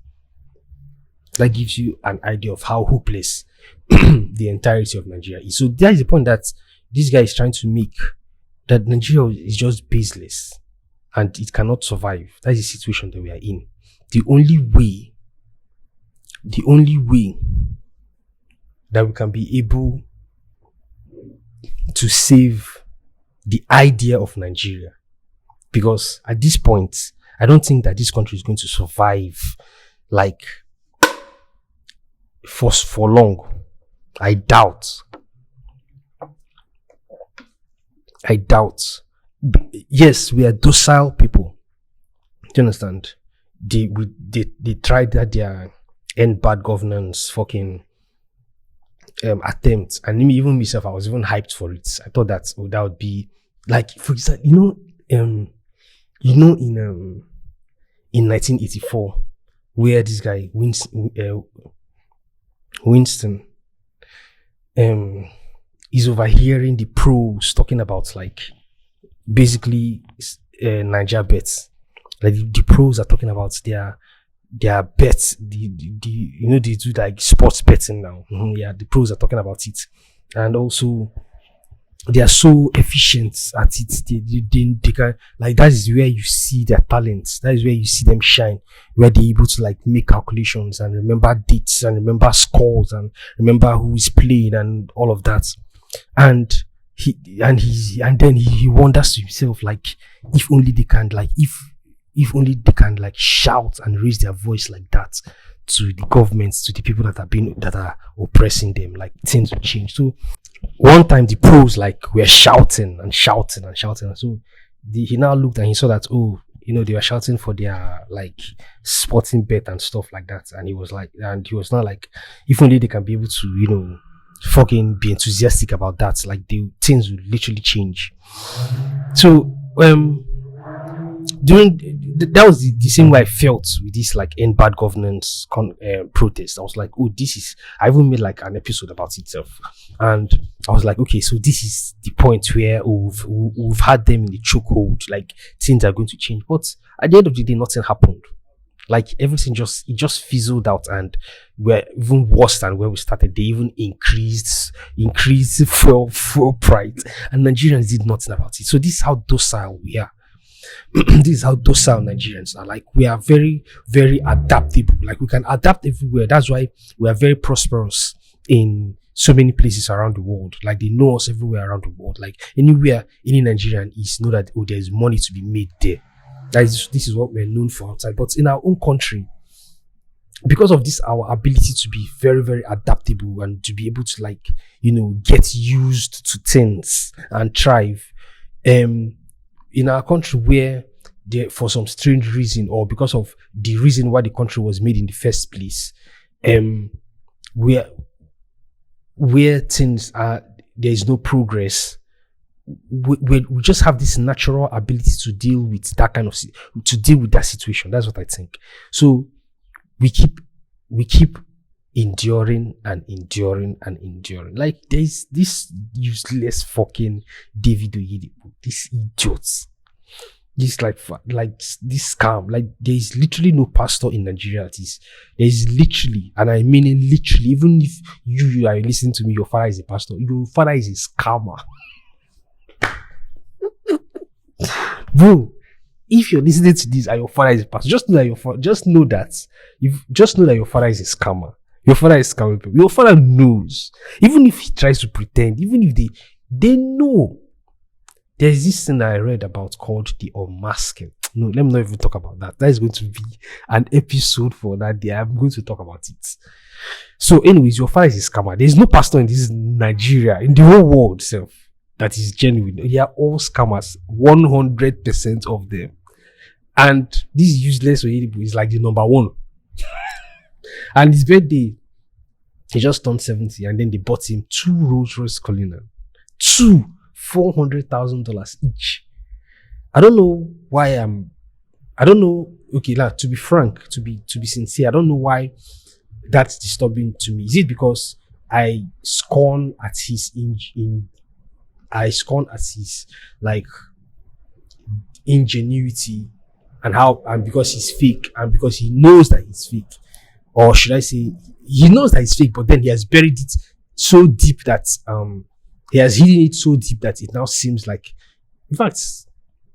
S1: That gives you an idea of how hopeless the entirety of Nigeria is. So that is the point that this guy is trying to make, that Nigeria is just baseless and it cannot survive. That is the situation that we are in. The only way that we can be able to save the idea of Nigeria, because at this point, I don't think that this country is going to survive like for long. I doubt. Yes, we are docile people. Do you understand? They tried that their end bad governance fucking attempt, and even myself, I was even hyped for it. I thought that would be like, for example, in 1984, where this guy Winston is overhearing the pros talking about like basically Niger bets. Like the pros are talking about their bets. They do like sports betting now. Yeah, the pros are talking about it, and also they are so efficient at it. They can, like, that is where you see their talents. That is where you see them shine, where they're able to like make calculations and remember dates and remember scores and remember who is playing and all of that. And then he wonders to himself, like, if only they can like shout and raise their voice like that to the governments, to the people that are oppressing them, like things will change. So one time the pros like were shouting and shouting and shouting. And so he now looked and he saw that, they were shouting for their like sporting bet and stuff like that. And he was not like, if only they can be able to, fucking be enthusiastic about that, like the things will literally change. So that was the same way I felt with this like end bad governance protest. I was like, I even made like an episode about itself, and I was like, okay, so this is the point where we've had them in the chokehold, like things are going to change. But at the end of the day, nothing happened. Like everything just fizzled out, and we're even worse than where we started. They even increased fuel price, and Nigerians did nothing about it. So this is how docile we are. This is how docile Nigerians are. Like, we are very, very adaptable. Like, we can adapt everywhere. That's why we are very prosperous in so many places around the world. Like, they know us everywhere around the world. Like, anywhere any Nigerian is, know that there's money to be made there. This is what we're known for outside. But in our own country, because of this, our ability to be very, very adaptable and to be able to like, get used to things and thrive. In our country, where for some strange reason, or because of the reason why the country was made in the first place, where things are, there is no progress. We just have this natural ability to deal with that situation. That's what I think. So we keep enduring and enduring and enduring. Like, there's this useless fucking David Oyedepo, this idiots, this like this scam. Like, there's literally no pastor in Nigeria. There's literally, and I mean it literally, even if you are listening to me, your father is a pastor, your father is a scammer. Bro, if you're listening to this and your father is a pastor, just know that your father is a scammer. Your father is scamming people. Your father knows. Even if he tries to pretend, even if they know. There's this thing that I read about called the unmasking. No, let me not even talk about that. That is going to be an episode for that day. I'm going to talk about it. So anyways, your father is a scammer. There's no pastor in this Nigeria, in the whole world itself, that is genuine. They are all scammers. 100% of them. And this useless Oyedepo is like the number one. And his birthday, he just turned 70, and then they bought him 2 Rolls Royce Cullinan. $400,000 each. I don't know why I don't know. Okay, like, to be frank, to be sincere, I don't know why that's disturbing to me. Is it because I scorn at his I scorn at his like ingenuity and because he's fake and because he knows that he's fake, or should I say he knows that he's fake, but then he has buried it so deep that he has hidden it so deep that it now seems like, in fact,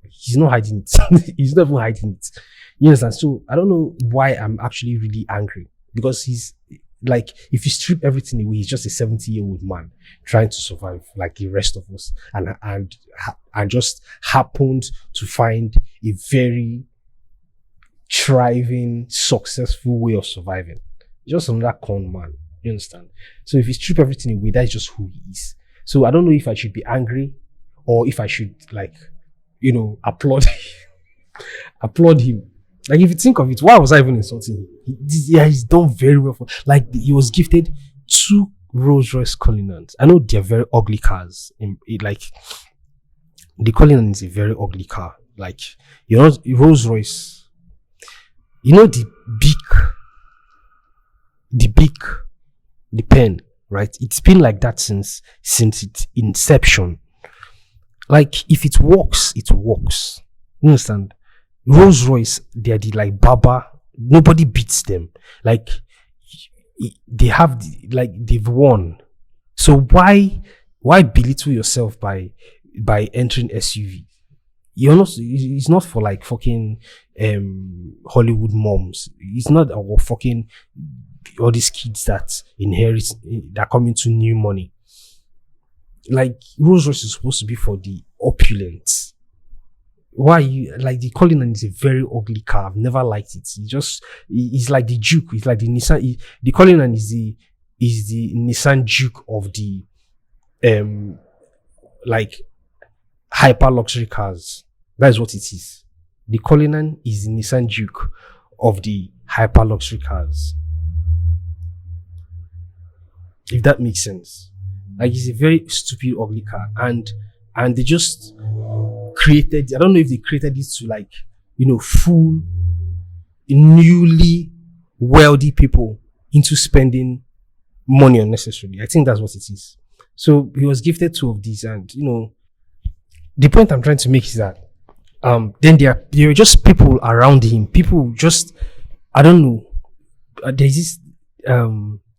S1: he's not hiding it. He's not even hiding it. You understand? So I don't know why I'm actually really angry, because he's like, if you strip everything away, he's just a 70-year-old man trying to survive like the rest of us, and just happened to find a very thriving, successful way of surviving. Just another con man. You understand? So if you strip everything away, that's just who he is. So I don't know if I should be angry or if I should, like, applaud applaud him. Like, if you think of it, why was I even insulting him? He's done very well like, he was gifted 2 Rolls Royce Cullinans. I know they're very ugly cars. Like, the Cullinan is a very ugly car. Like, Rolls Royce, the pen, right? It's been like that since its inception. Like, if it works, it works. You understand? Rolls Royce, they're the like Baba. Nobody beats them. Like, they've won. So why belittle yourself by entering SUV? It's not for like fucking Hollywood moms. It's not our fucking all these kids that come into new money. Like, Rolls Royce is supposed to be for the opulent. Why like, the Cullinan is a very ugly car. I've never liked it. It's like the Juke. It's like the Nissan. The Cullinan is the Nissan Juke of the like hyper luxury cars. That is what it is. The Cullinan is the Nissan Juke of the hyper luxury cars. If that makes sense. Like, it's a very stupid, ugly car, and they just created. I don't know if they created this to, like, fool newly wealthy people into spending money unnecessarily. I think that's what it is. So he was gifted 2 of these, and the point I'm trying to make is that then there are just people around him. People just, I don't know.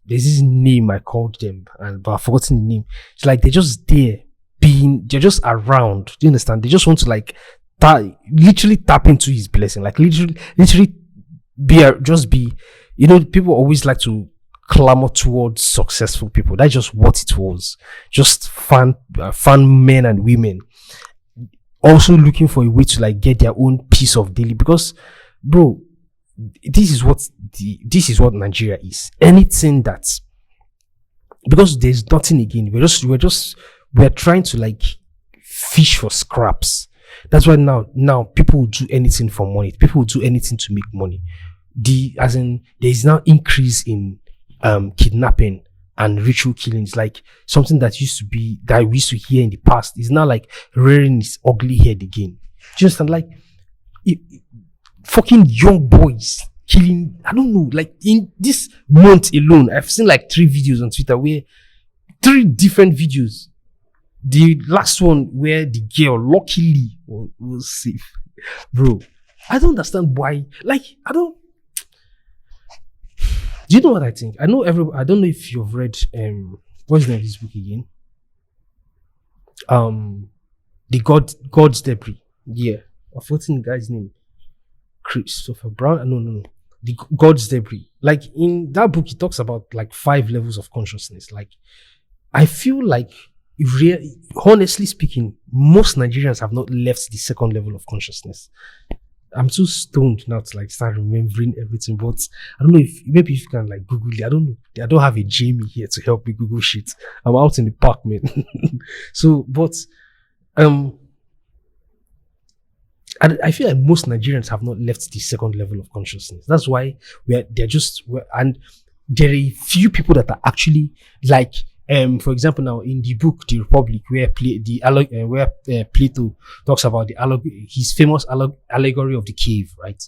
S1: There's this name I called them, but I've forgotten the name. It's like they're just there, they're just around. Do you understand? They just want to, like, literally tap into his blessing. Like, literally be. People always like to clamor towards successful people. That's just what it was. Just fun men and women also looking for a way to, like, get their own piece of daily. Because, bro, this is what Nigeria is. Anything that, because there's nothing again. We're trying to, like, fish for scraps. That's why now people will do anything for money. People will do anything to make money. There is now increase in kidnapping and ritual killings, like something that we used to hear in the past is now, like, rearing its ugly head again. Just like fucking young boys killing. I don't know, like, in this month alone, I've seen like 3 videos on Twitter, where 3 different videos. The last one where the girl luckily was safe. Bro, I don't understand why. Like, do you know what I think? I don't know if you've read what's the name of this book again? The God's Debris. Yeah. I've forgotten the guy's name. Christopher Brown. No. The God's Debris. Like, in that book, he talks about, like, 5 levels of consciousness. Like, I feel like, honestly speaking, most Nigerians have not left the 2nd level of consciousness. I'm too stoned now to, like, start remembering everything, but I don't know maybe if you can, like, Google it. I don't know. I don't have a Jamie here to help me Google shit. I'm out in the park, man. So, but I feel like most Nigerians have not left the 2nd level of consciousness. That's why and there are a few people that are actually, like, For example, now in the book The Republic, where Plato talks about his famous allegory of the cave, right?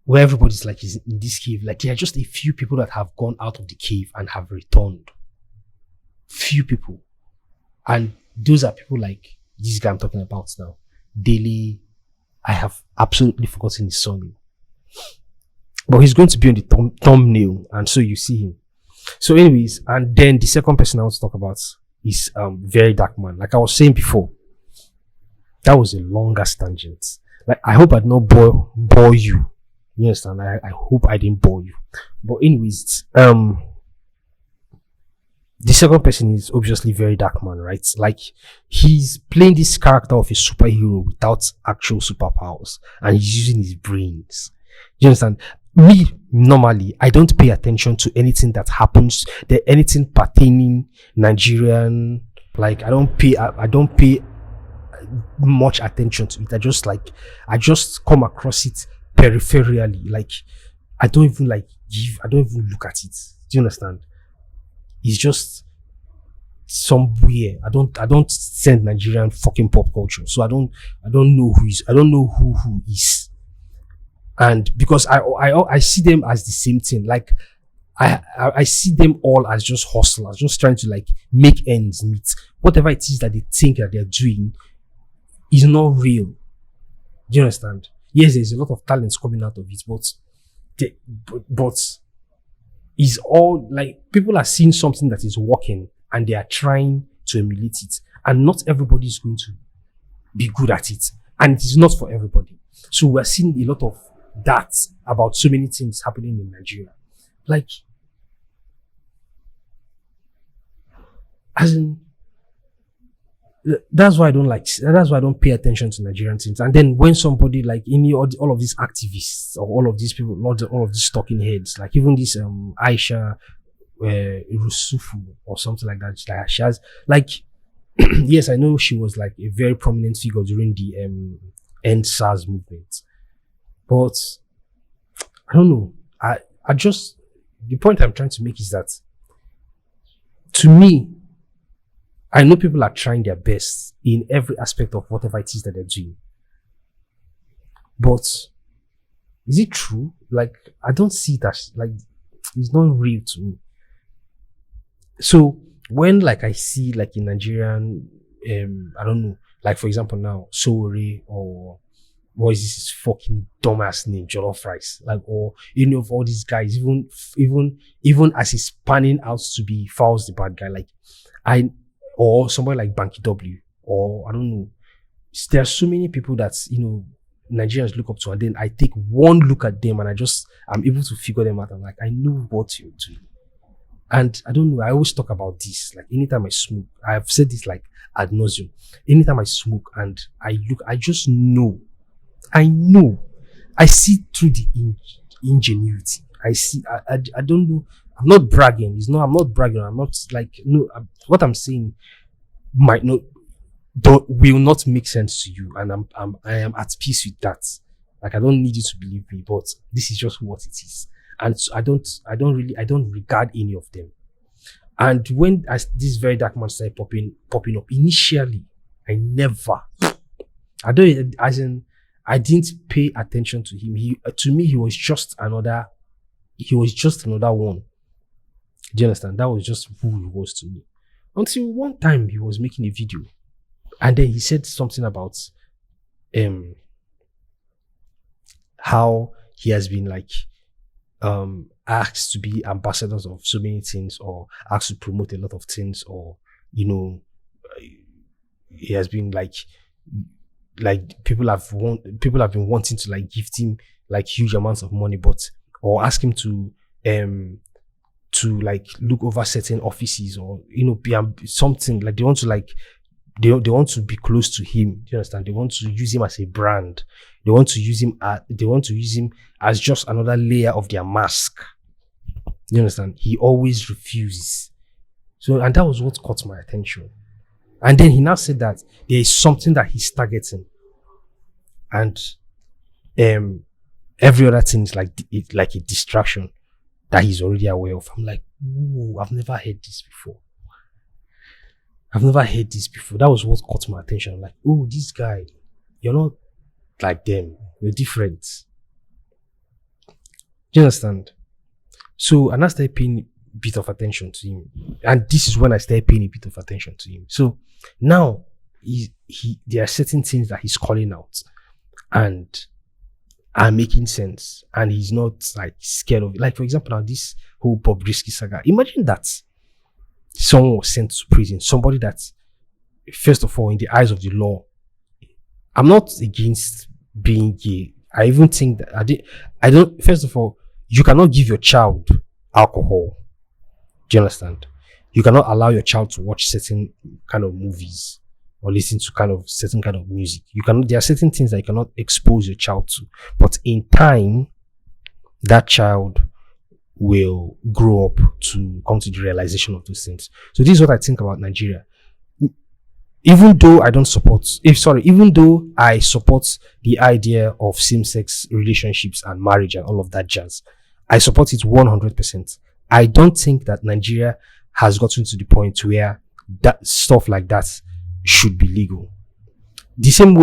S1: Where everybody's like is in this cave. Like there are just a few people that have gone out of the cave and have returned. Few people, and those are people like this guy I'm talking about now, Dele. I have absolutely forgotten his surname, but he's going to be on the thumbnail, and so you see him. So, anyways, and then the second person I want to talk about is Verydarkman. Like I was saying before, that was a longer tangent. Like I hope I did not bore you. You understand? I hope I didn't bore you. But anyways, the second person is obviously Verydarkman, right? Like he's playing this character of a superhero without actual superpowers, and he's using his brains. You understand? Me, normally, I don't pay attention to anything that happens, anything pertaining Nigerian. Like I don't pay much attention to it. I just come across it peripherally. Like I don't even look at it. Do you understand? It's just somewhere. I don't send Nigerian fucking pop culture. So I don't know who is. And because I see them as the same thing. Like I see them all as just hustlers, just trying to like make ends meet. Whatever it is that they think that they're doing is not real. Do you understand? Yes, there's a lot of talents coming out of it, but it's all like people are seeing something that is working and they are trying to emulate it. And not everybody is going to be good at it. And it is not for everybody. So we're seeing a lot of that about so many things happening in Nigeria. Like, as in, that's why I don't pay attention to Nigerian things. And then when somebody like all of these activists or all of these people, all of these talking heads, like even this Aisha Rusufu or something like that, she has like yes, I know she was like a very prominent figure during the End SARS movement, but I don't know. I just, the point I'm trying to make is that to me, I know people are trying their best in every aspect of whatever it is that they're doing. But is it true? Like, I don't see that, like, it's not real to me. So when like I see like in Nigerian, I don't know, like for example now, Sowore or what is this fucking dumbass name, Jollof Rice, like, or any of all these guys, even as he's panning out to be Fowles the bad guy, like or somebody like Banky W, or I don't know. There are so many people that, Nigerians look up to, and then I take one look at them and I'm able to figure them out. I'm like, I know what you're doing. And I don't know, I always talk about this. Like anytime I smoke, I've said this like ad nauseum. Anytime I smoke and I look, I just know. I see through the ingenuity. I don't know. I'm not bragging. I'm not bragging. I'm not like, no, what I'm saying will not make sense to you. And I am at peace with that. Like, I don't need you to believe me, but this is just what it is. And so I don't regard any of them. And when this Verydarkman started popping up, initially, I didn't pay attention to him. To me, he was just another one. Do you understand? That was just who he was to me. Until one time he was making a video and then he said something about how he has been like asked to be ambassadors of so many things, or asked to promote a lot of things, or he has been like people have been wanting to like gift him like huge amounts of money, or ask him to like look over certain offices, or be something like they want to like they want to be close to him. Do you understand? They want to use him as a brand. They want to use him as just another layer of their mask. You understand? He always refuses. So, and that was what caught my attention. And then he now said that there is something that he's targeting, and every other thing is like a distraction. that he's already aware of. I'm like, ooh, I've never heard this before. That was what caught my attention. I'm like, oh, this guy, you're not like them. You're different. Do you understand? So, and I started paying a bit of attention to him. And this is when I started paying a bit of attention to him. So, now, there are certain things that he's calling out. And are making sense. And he's not, like, scared of it. Like, for example, now this whole Bobrisky saga. Imagine that someone was sent to prison. Somebody that, first of all, in the eyes of the law, I'm not against being gay. I even think that first of all, you cannot give your child alcohol. Do you understand? You cannot allow your child to watch certain kind of movies or listen to certain kind of music. There are certain things that you cannot expose your child to. But in time, that child will grow up to come to the realization of those things. So this is what I think about Nigeria. Even though I support the idea of same-sex relationships and marriage and all of that jazz, I support it 100%. I don't think that Nigeria has gotten to the point where that stuff like that should be legal. The same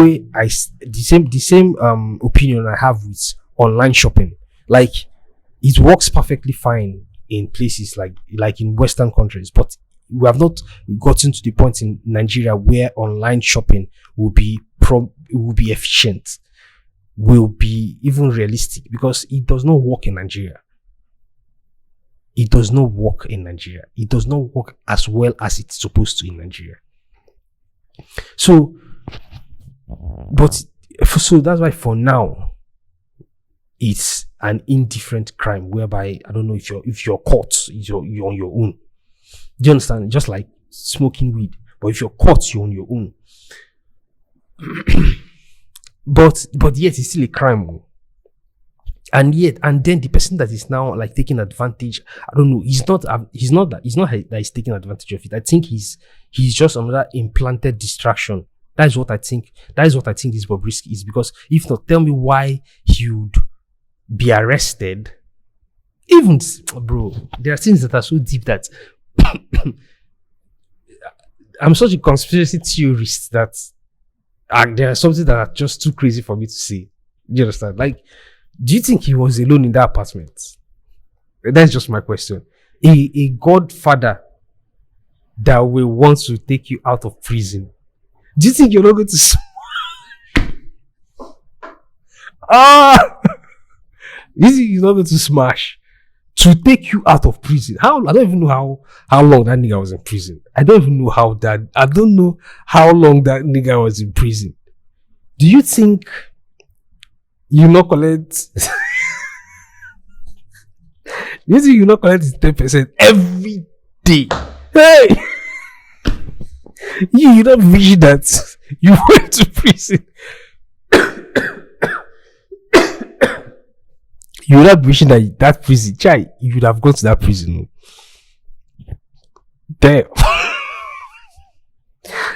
S1: opinion I have with online shopping. Like, it works perfectly fine in places like in Western countries, but we have not gotten to the point in Nigeria where online shopping will be efficient, will be even realistic, because it does not work in Nigeria. It does not work in Nigeria. It does not work as well as it's supposed to in Nigeria. So that's why for now, it's an indifferent crime whereby I don't know if you're caught, you're on your own. Do you understand? Just like smoking weed. But if you're caught, you're on your own. but yet it's still a crime. And then the person that is now like taking advantage, I don't know, he's not that he's taking advantage of it. I think he's just another implanted distraction. That is what I think this Bobrisky is. Because if not, tell me why he would be arrested. Even, bro, there are things that are so deep that I'm such a conspiracy theorist that there are something that are just too crazy for me to say. Do you understand? Like, do you think he was alone in that apartment? That's just my question. A godfather that will want to take you out of prison. Do you think you're not going to do you think you're not going to smash to take you out of prison? I don't even know how long that nigga was in prison. I don't know how long that nigga was in prison. Do you think you not collect you think you not collect 10% every day? Hey! you not wish that you went to prison. You would not wishing that prison, you would have gone to that prison. Damn.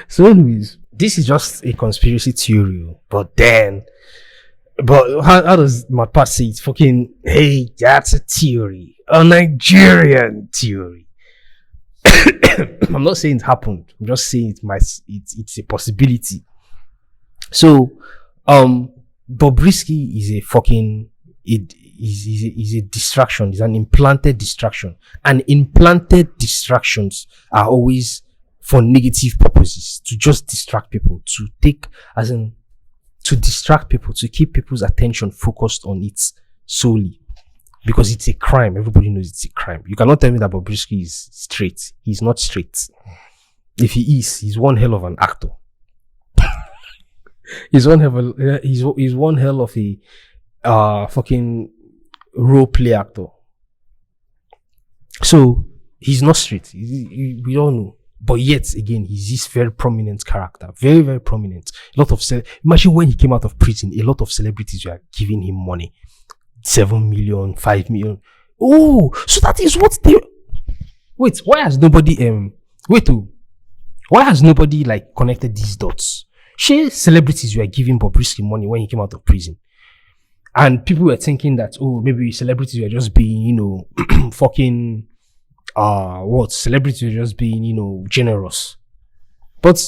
S1: So anyways, this is just a conspiracy theory, but how does my past say it? Fucking, hey, that's a theory, a Nigerian theory. I'm not saying it happened. I'm just saying it's a possibility. So, Bobrisky is a fucking is a distraction. It's an implanted distraction, and implanted distractions are always for negative purposes, to just distract people, to distract people, to keep people's attention focused on it solely, because it's a crime. Everybody knows it's a crime. You cannot tell me that Bobrisky is straight. He's not straight. If he is, he's one hell of an actor. he's one hell of a fucking role play actor. So he's not straight. We all know. But yet again, he's this very prominent character. Very, very prominent. Imagine when he came out of prison, a lot of celebrities were giving him money. 7 million, 5 million. Oh, so that is what they... Wait, why has nobody like connected these dots? Celebrities were giving Bobrisky money when he came out of prison. And people were thinking that, oh, maybe celebrities were just being, fucking, celebrities were just being, generous. But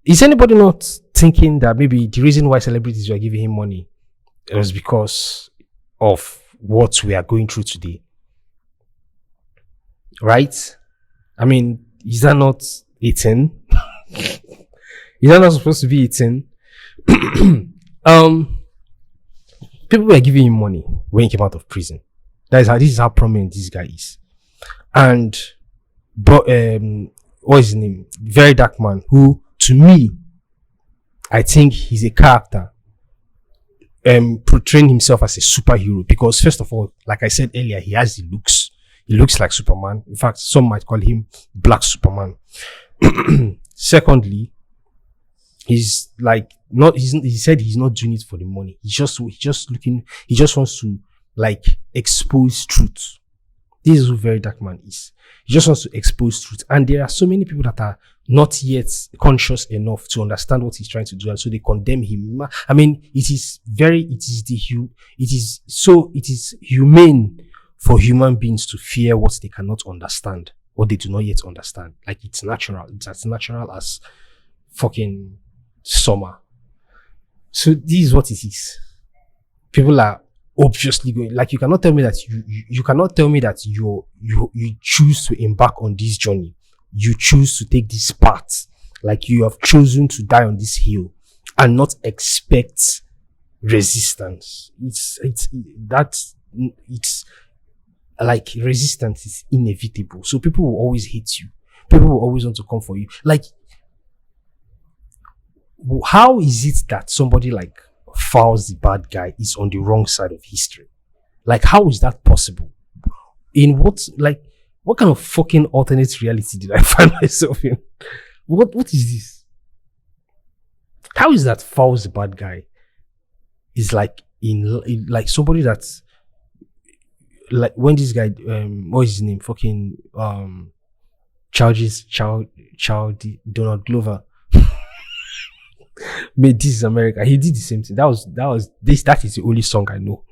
S1: is anybody not thinking that maybe the reason why celebrities were giving him money was because of what we are going through today? Right? I mean, is that not 18? Is that not supposed to be 18? People were giving him money when he came out of prison. This is how prominent this guy is. And what is his name? Verydarkman, who to me, I think he's a character portraying himself as a superhero, because first of all, like I said earlier, he has the looks. He looks like Superman. In fact, some might call him Black Superman. Secondly, he said he's not doing it for the money. He just wants to like expose truth. This is who Verydarkman is. He just wants to expose truth. And there are so many people that are not yet conscious enough to understand what he's trying to do, and so they condemn him. I mean, it is humane for human beings to fear what they cannot understand, what they do not yet understand. Like, it's natural. It's as natural as fucking summer. So this is what it is. People are obviously going, like, you cannot tell me that you cannot tell me that you choose to embark on this journey. You choose to take this path. Like, you have chosen to die on this hill and not expect resistance. It's like, resistance is inevitable. So people will always hate you. People will always want to come for you. Like, how is it that somebody like Fowles the bad guy is on the wrong side of history? Like, how is that possible? In what kind of fucking alternate reality did I find myself in? What is this? How is that Fowles the bad guy is like in like somebody that's like, when this guy what is his name? Fucking Donald Glover made This Is America. He did the same thing. That is the only song I know.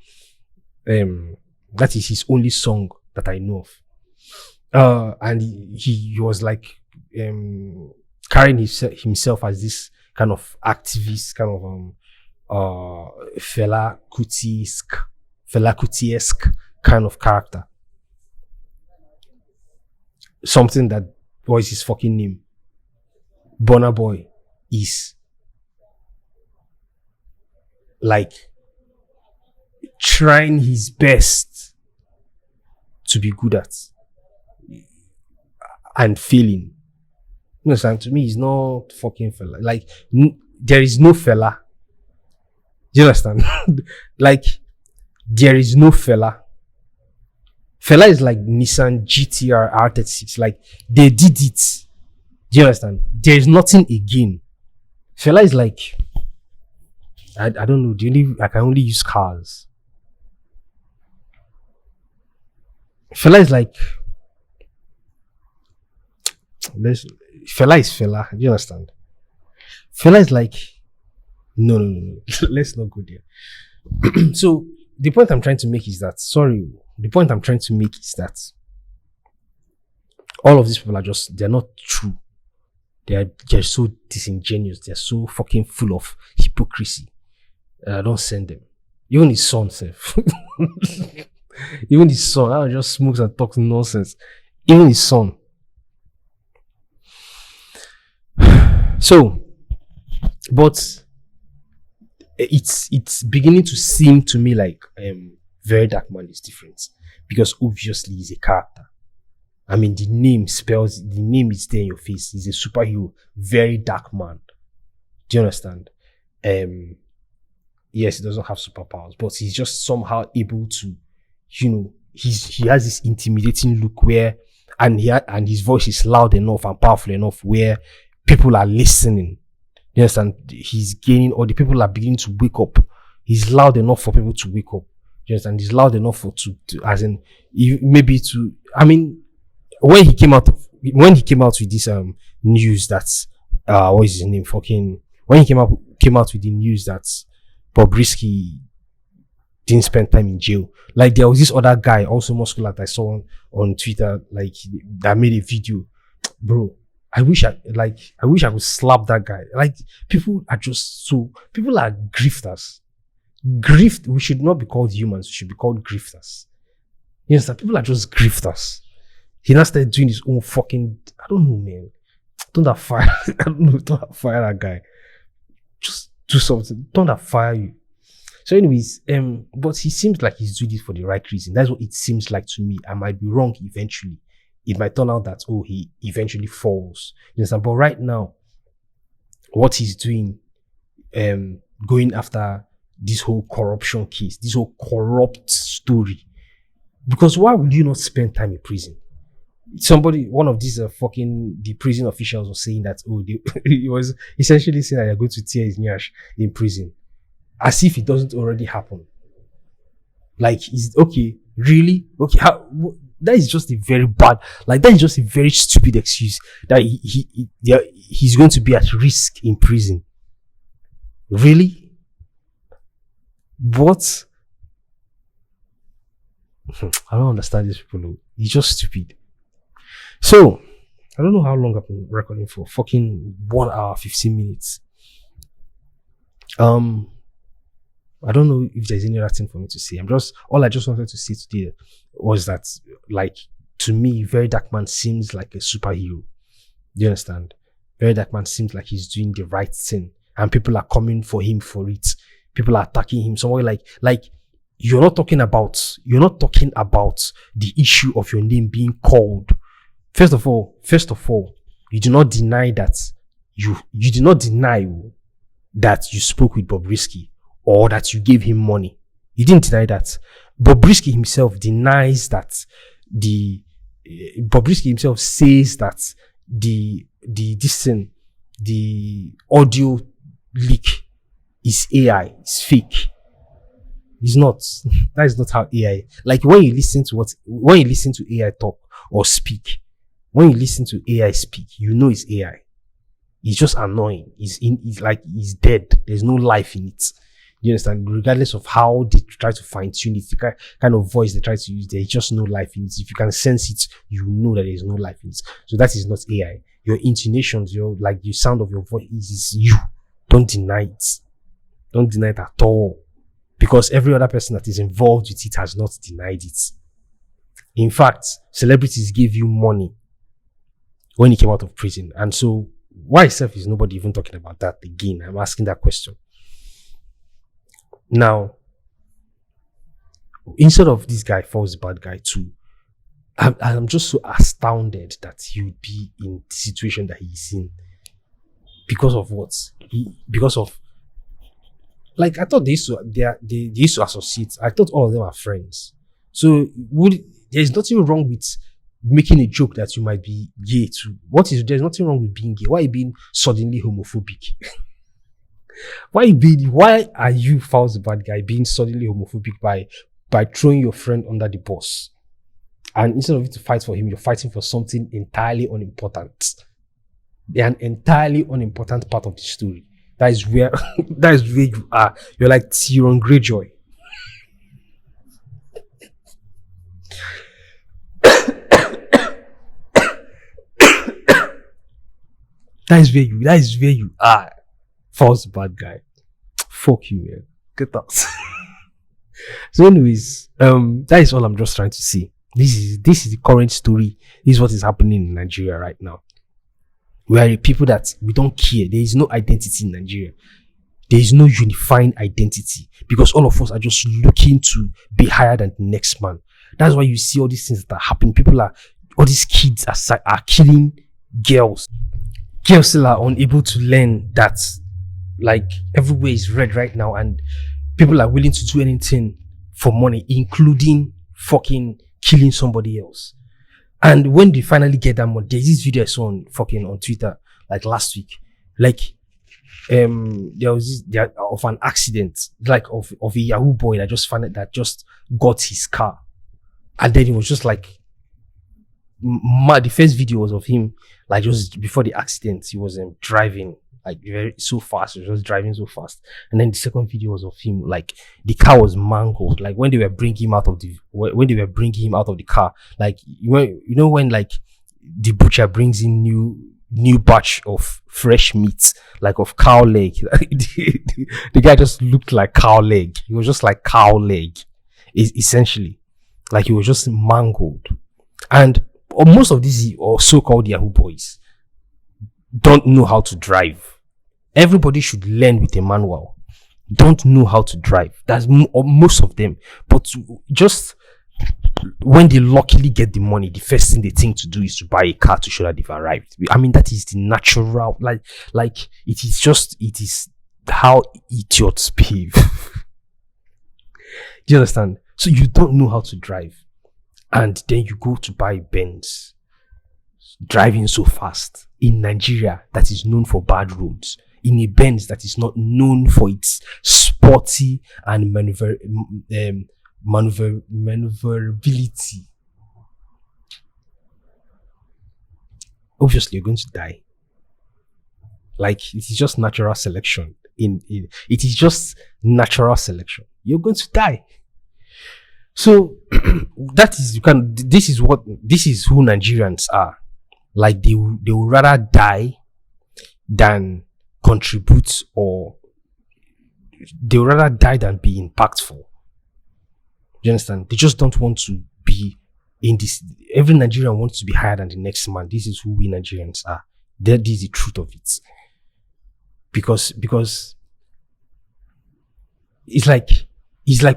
S1: That is his only song that I know of. And he was like carrying himself as this kind of activist, kind of Fela Kuti-esque kind of character. Something that, what is his fucking name? Burna Boy is like trying his best to be good at and failing. You understand? To me, he's not fucking Fela. Like, there is no Fela. Do you understand? Like, there is no Fela. Fela is like Nissan GTR R36. Like, they did it. Do you understand? There is nothing again. Fela is like, I don't know. I can only use cars. Fela is like, Fela is Fela. Do you understand? Fela is like, no. Let's not go there. So the point I'm trying to make is that, all of these people are they're not true. They're so disingenuous. They're so fucking full of hypocrisy. Don't send them. Even his son, self. Even his son, I just smokes and talks nonsense. Even his son. So, but it's beginning to seem to me like Verydarkman is different, because obviously he's a character. I mean, the name is there in your face. He's a superhero, Verydarkman. Do you understand? Yes, he doesn't have superpowers, but he's just somehow able to, he has this intimidating look where, and his voice is loud enough and powerful enough where people are listening. You understand? He's gaining, or the people are beginning to wake up. He's loud enough for people to wake up. You understand? He's loud enough for as in, maybe to, I mean, when he came out with this news that what is his name? When he came out with the news that Bobrisky didn't spend time in jail. Like there was this other guy, also muscular, that I saw on Twitter, like that made a video. Bro, I wish I could slap that guy. Like people are grifters. We should not be called humans, we should be called grifters. Yes, that people are just grifters. He now started doing his own fucking, I don't know, man. Don't that fire, I don't know, don't that fire that guy. Just do something. Don't that fire you. So anyways, but he seems like he's doing it for the right reason. That's what it seems like to me. I might be wrong eventually. It might turn out that, he eventually falls. You understand? But right now, what he's doing, going after this whole corruption case, this whole corrupt story. Because why would you not spend time in prison? One of these the prison officials was saying that, he was essentially saying that they're going to tear his nyash in prison. As if it doesn't already happen. Like, is okay, really? Okay, that is just a very bad, like, that is just a very stupid excuse that he's going to be at risk in prison. Really? What? I don't understand these people. It's just stupid. So, I don't know how long I've been recording for. Fucking 1 hour, 15 minutes. I don't know if there's any other thing for me to say. All I just wanted to say today was that, like, to me, Verydarkman seems like a superhero. Do you understand? Verydarkman seems like he's doing the right thing, and people are coming for him for it. People are attacking him somewhere like you're not talking about the issue of your name being called. First of all, you do not deny that you spoke with Bobrisky or that you gave him money. You didn't deny that. Bobrisky himself denies that. Bobrisky himself says that the audio leak is AI, it's fake. It's not. That is not how AI. Like when you listen to AI talk or speak, when you listen to AI speak, you know it's AI. It's just annoying. It's dead. There's no life in it. You understand? Regardless of how they try to fine tune it, the kind of voice they try to use, there's just no life in it. If you can sense it, you know that there's no life in it. So that is not AI. Your intonations, the sound of your voice is you. Don't deny it. Don't deny it at all. Because every other person that is involved with it has not denied it. In fact, celebrities gave you money when he came out of prison. And so, why itself is nobody even talking about that again? I'm asking that question. Now, instead of this guy falls bad guy too, I'm just so astounded that he would be in the situation that he's in. Because of what? Like, I thought they used to associate. I thought all of them are friends. So there's nothing wrong with making a joke that you might be gay too. There's nothing wrong with being gay. Why are you being suddenly homophobic? Why are you, Fowls the bad guy, being suddenly homophobic by throwing your friend under the bus? And instead of you to fight for him, you're fighting for something entirely unimportant. They're an entirely unimportant part of the story. That is where you are. You're like Tyrion Greyjoy. That is where you are. False bad guy. Fuck you, man. Get out. So anyways, that is all I'm just trying to say. This is the current story. This is what is happening in Nigeria right now. We are people that we don't care. There is no identity in Nigeria. There is no unifying identity because all of us are just looking to be higher than the next man. That's why you see all these things that are happening. All these kids are killing girls. Girls still are unable to learn that, like, everywhere is red right now and people are willing to do anything for money, including fucking killing somebody else. And when they finally get that money, there's this video I saw on Twitter, like last week. Like, there was of an accident, like of a Yahoo boy that just got his car. And then it was just like, the first video was of him, like just before the accident, he was driving like very so fast. He was just driving so fast. And then the second video was of him, like the car was mangled. Like when they were bringing him out of the car, like when like the butcher brings in new batch of fresh meat, like of cow leg. The guy just looked like cow leg. He was just like cow leg, essentially. Like he was just mangled. And most of these or so-called Yahoo boys don't know how to drive. Everybody should learn with a manual. Don't know how to drive. That's most of them. But just when they luckily get the money, the first thing they think to do is to buy a car to show that they've arrived. I mean, that is the natural, like it is how idiots behave. Do you understand? So you don't know how to drive, and then you go to buy Benz, driving so fast in Nigeria that is known for bad roads, in a Benz that is not known for its sporty and maneuverability. Obviously, you're going to die. Like it is just natural selection. It is just natural selection. You're going to die. So that is this is who Nigerians are. Like they will rather die than contribute, or they would rather die than be impactful. You understand? They just don't want to be in this. Every Nigerian wants to be higher than the next man. This is who we Nigerians are. That is the truth of it. Because it's like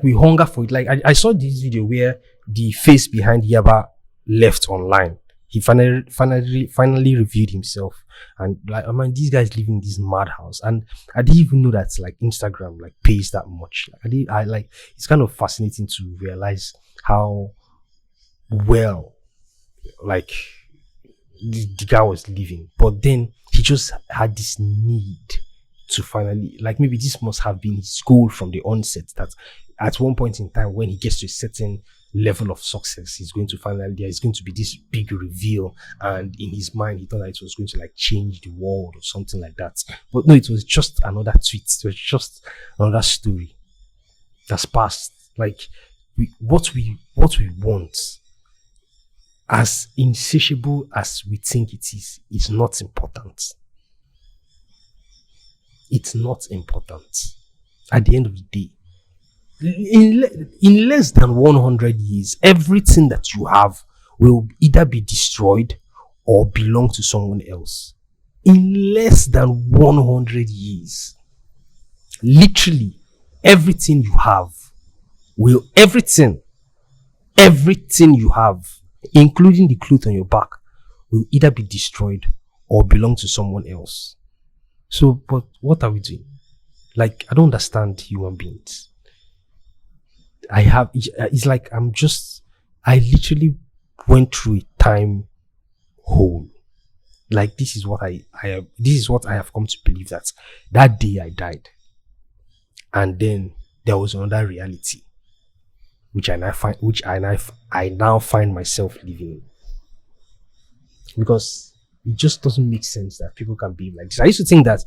S1: we hunger for it. Like I saw this video where the face behind Yaba left online. He finally revealed himself, and like, I mean, these guys live in this madhouse, and I didn't even know that like Instagram like pays that much. I like it's kind of fascinating to realize how well like the guy was living, but then he just had this need to finally, like, maybe this must have been his goal from the onset, that at one point in time when he gets to a certain level of success, there's going to be this big reveal, and in his mind he thought that it was going to like change the world or something like that. But no, it was just another tweet. It was just another story that's passed. Like what we want, as insatiable as we think it is not important. It's not important at the end of the day. In less than 100 years, everything that you have will either be destroyed or belong to someone else. In less than 100 years, literally everything you have everything you have, including the clothes on your back, will either be destroyed or belong to someone else. So, but what are we doing? Like, I don't understand human beings. It's like I literally went through a time hole. Like, this is what I have come to believe, that day I died, and then there was another reality which I now find myself living in. Because it just doesn't make sense that people can be like this. I used to think that,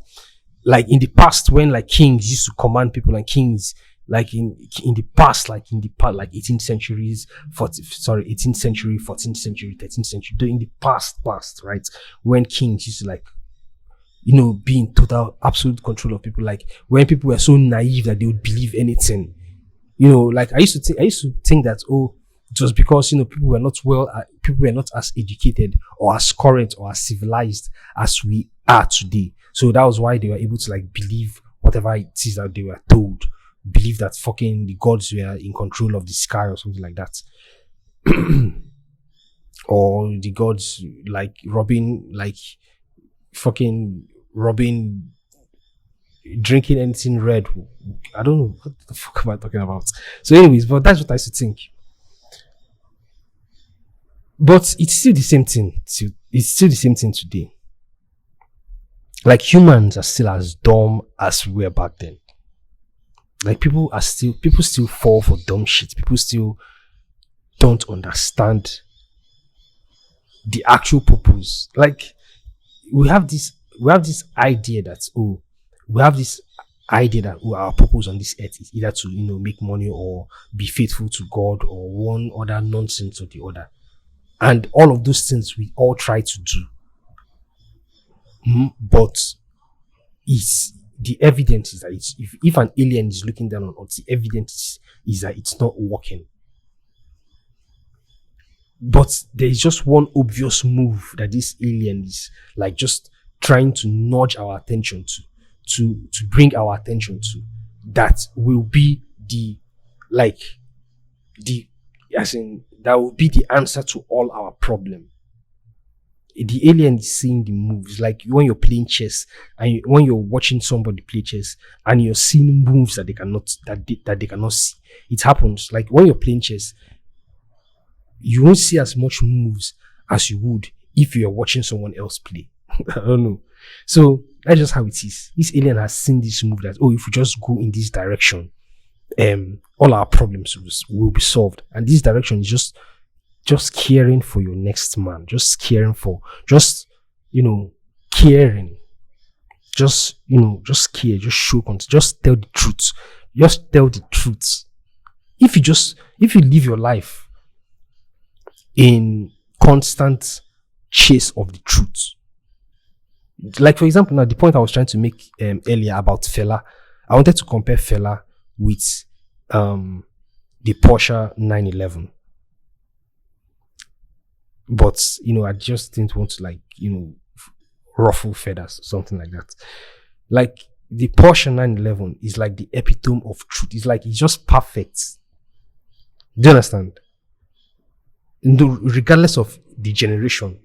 S1: like, in the past, when like kings used to command people, and kings, like in the past, like 18th century, 14th century, 13th century, in the past, right, when kings used to like, be in total absolute control of people, like when people were so naive that they would believe anything, like I used to think that, oh, it was because people were not as educated or as current or as civilized as we are today. So that was why they were able to like believe whatever it is that they were told. Believe that fucking the gods were in control of the sky or something like that. Or the gods like robbing, drinking anything red. I don't know what the fuck am I talking about. So anyways, but that's what I used to think. But it's still the same thing. It's still the same thing today. Like, humans are still as dumb as we were back then. Like, people still fall for dumb shit. People still don't understand the actual purpose. Like, we have this we have this idea that we have this idea that our purpose on this earth is either to make money or be faithful to God or one other nonsense or the other, and all of those things we all try to do. But it's the evidence is that if an alien is looking down on us, the evidence is that it's not working. But there is just one obvious move that this alien is like just trying to nudge our attention to bring our attention to, that will be that will be the answer to all our problem. The alien is seeing the moves, like when you're playing chess and when you're watching somebody play chess and you're seeing moves that they cannot see. It happens like when you're playing chess, you won't see as much moves as you would if you're watching someone else play. I don't know. So that's just how it is. This alien has seen this move that, if we just go in this direction, all our problems will be solved. And this direction is just caring for your next man, just caring, caring, just care, just show content, just tell the truth, If you live your life in constant chase of the truth, like for example, now the point I was trying to make earlier about Fela, I wanted to compare Fela with the Porsche 911. But I just didn't want to ruffle feathers or something like that. Like the Porsche 911 is like the epitome of truth. It's just perfect. Do you understand? Regardless of the generation.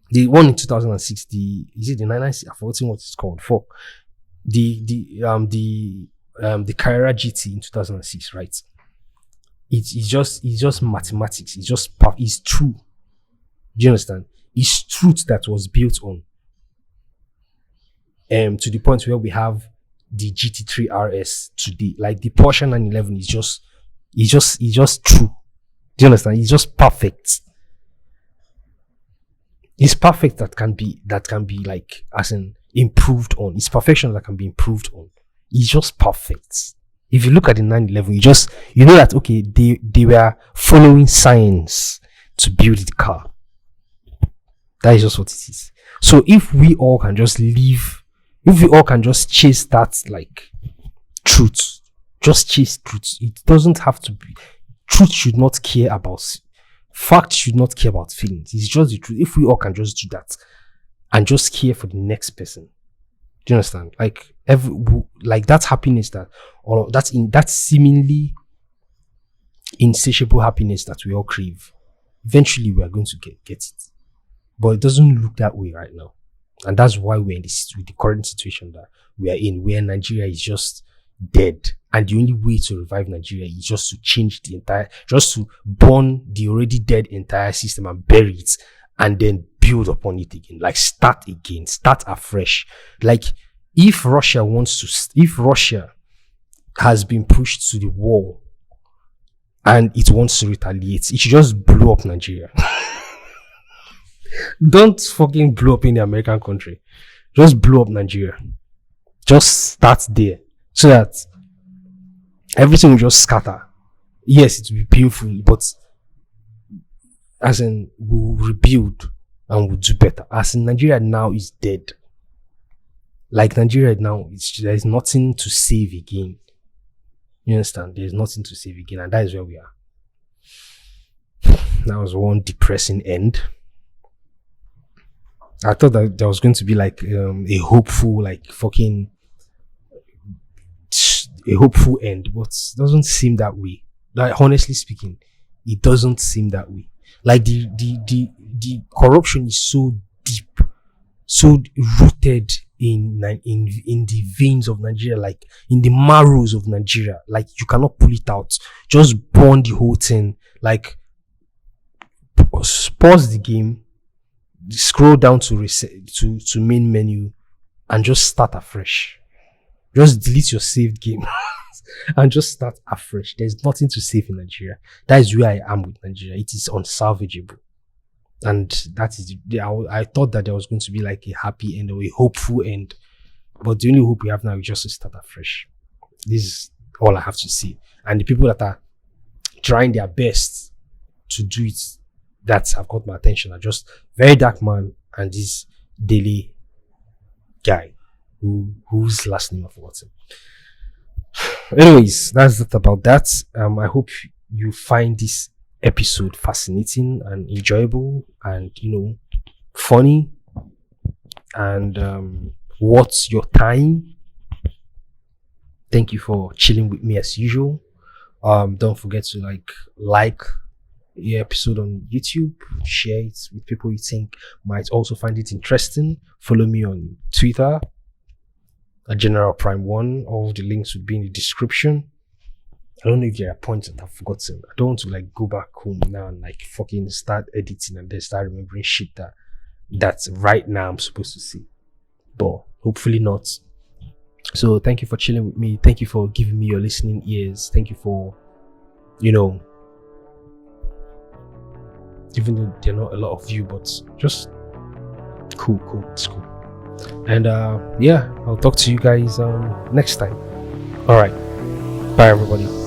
S1: The one in 2006, is it the 996? I've forgotten what it's called. For the Carrera GT in 2006, right? It's just mathematics. It's true. Do you understand? It's truth that was built on. To the point where we have the GT3 RS today. Like the Porsche 911 is just true. Do you understand? It's just perfect. It's perfect that can be like as in improved on. It's perfection that can be improved on. It's just perfect. If you look at the 911, you know that okay, they were following science to build the car. That is just what it is. So if we all can just chase that truth, just chase truth. It doesn't have to be. Truth should not care about. Fact should not care about feelings. It's just the truth. If we all can just do that and just care for the next person, do you understand? That happiness that seemingly insatiable happiness that we all crave. Eventually, we are going to get it, but it doesn't look that way right now, and that's why we're in the current situation that we are in, where Nigeria is just dead. And the only way to revive Nigeria is just to burn the already dead entire system and bury it, and then build upon it again. Start afresh. Like if Russia has been pushed to the wall and it wants to retaliate, it should just blow up Nigeria. Don't fucking blow up in the American country. Just blow up Nigeria. Just start there so that everything will just scatter. Yes, it will be painful, but as in we'll rebuild and we'll do better. As in Nigeria now is dead. Like Nigeria now, there is nothing to save again. You understand? There is nothing to save again, and that is where we are. That was one depressing end. I thought that there was going to be a hopeful, a hopeful end, but it doesn't seem that way. Like honestly speaking, it doesn't seem that way. Like the corruption is so deep, so rooted in the veins of Nigeria, like in the marrows of Nigeria. Like you cannot pull it out. Just burn the whole thing. Like pause the game, scroll down to main menu, and just start afresh. Just delete your saved game and just start afresh. There's nothing to save in Nigeria. That is where I am with Nigeria. It is unsalvageable. And that is I thought that there was going to be like a happy end or a hopeful end, but the only hope we have now is just to start afresh. This is all I have to say. And the people that are trying their best to do it that have got my attention are just Verydarkman and this Dele guy whose last name I've forgotten. Anyways, that's it about that. I hope you find this episode fascinating and enjoyable and funny and worth your time. Thank you for chilling with me as usual. Don't forget to like the episode on YouTube, share it with people you think might also find it interesting. Follow me on Twitter at General Prime 1. All the links will be in the description. I don't know if there are points that I've forgotten. I don't want to go back home now and fucking start editing and then start remembering shit that's right now I'm supposed to see. But hopefully not. So thank you for chilling with me. Thank you for giving me your listening ears. Thank you for, even though there are not a lot of you, but just cool. It's cool. And I'll talk to you guys next time. All right. Bye, everybody.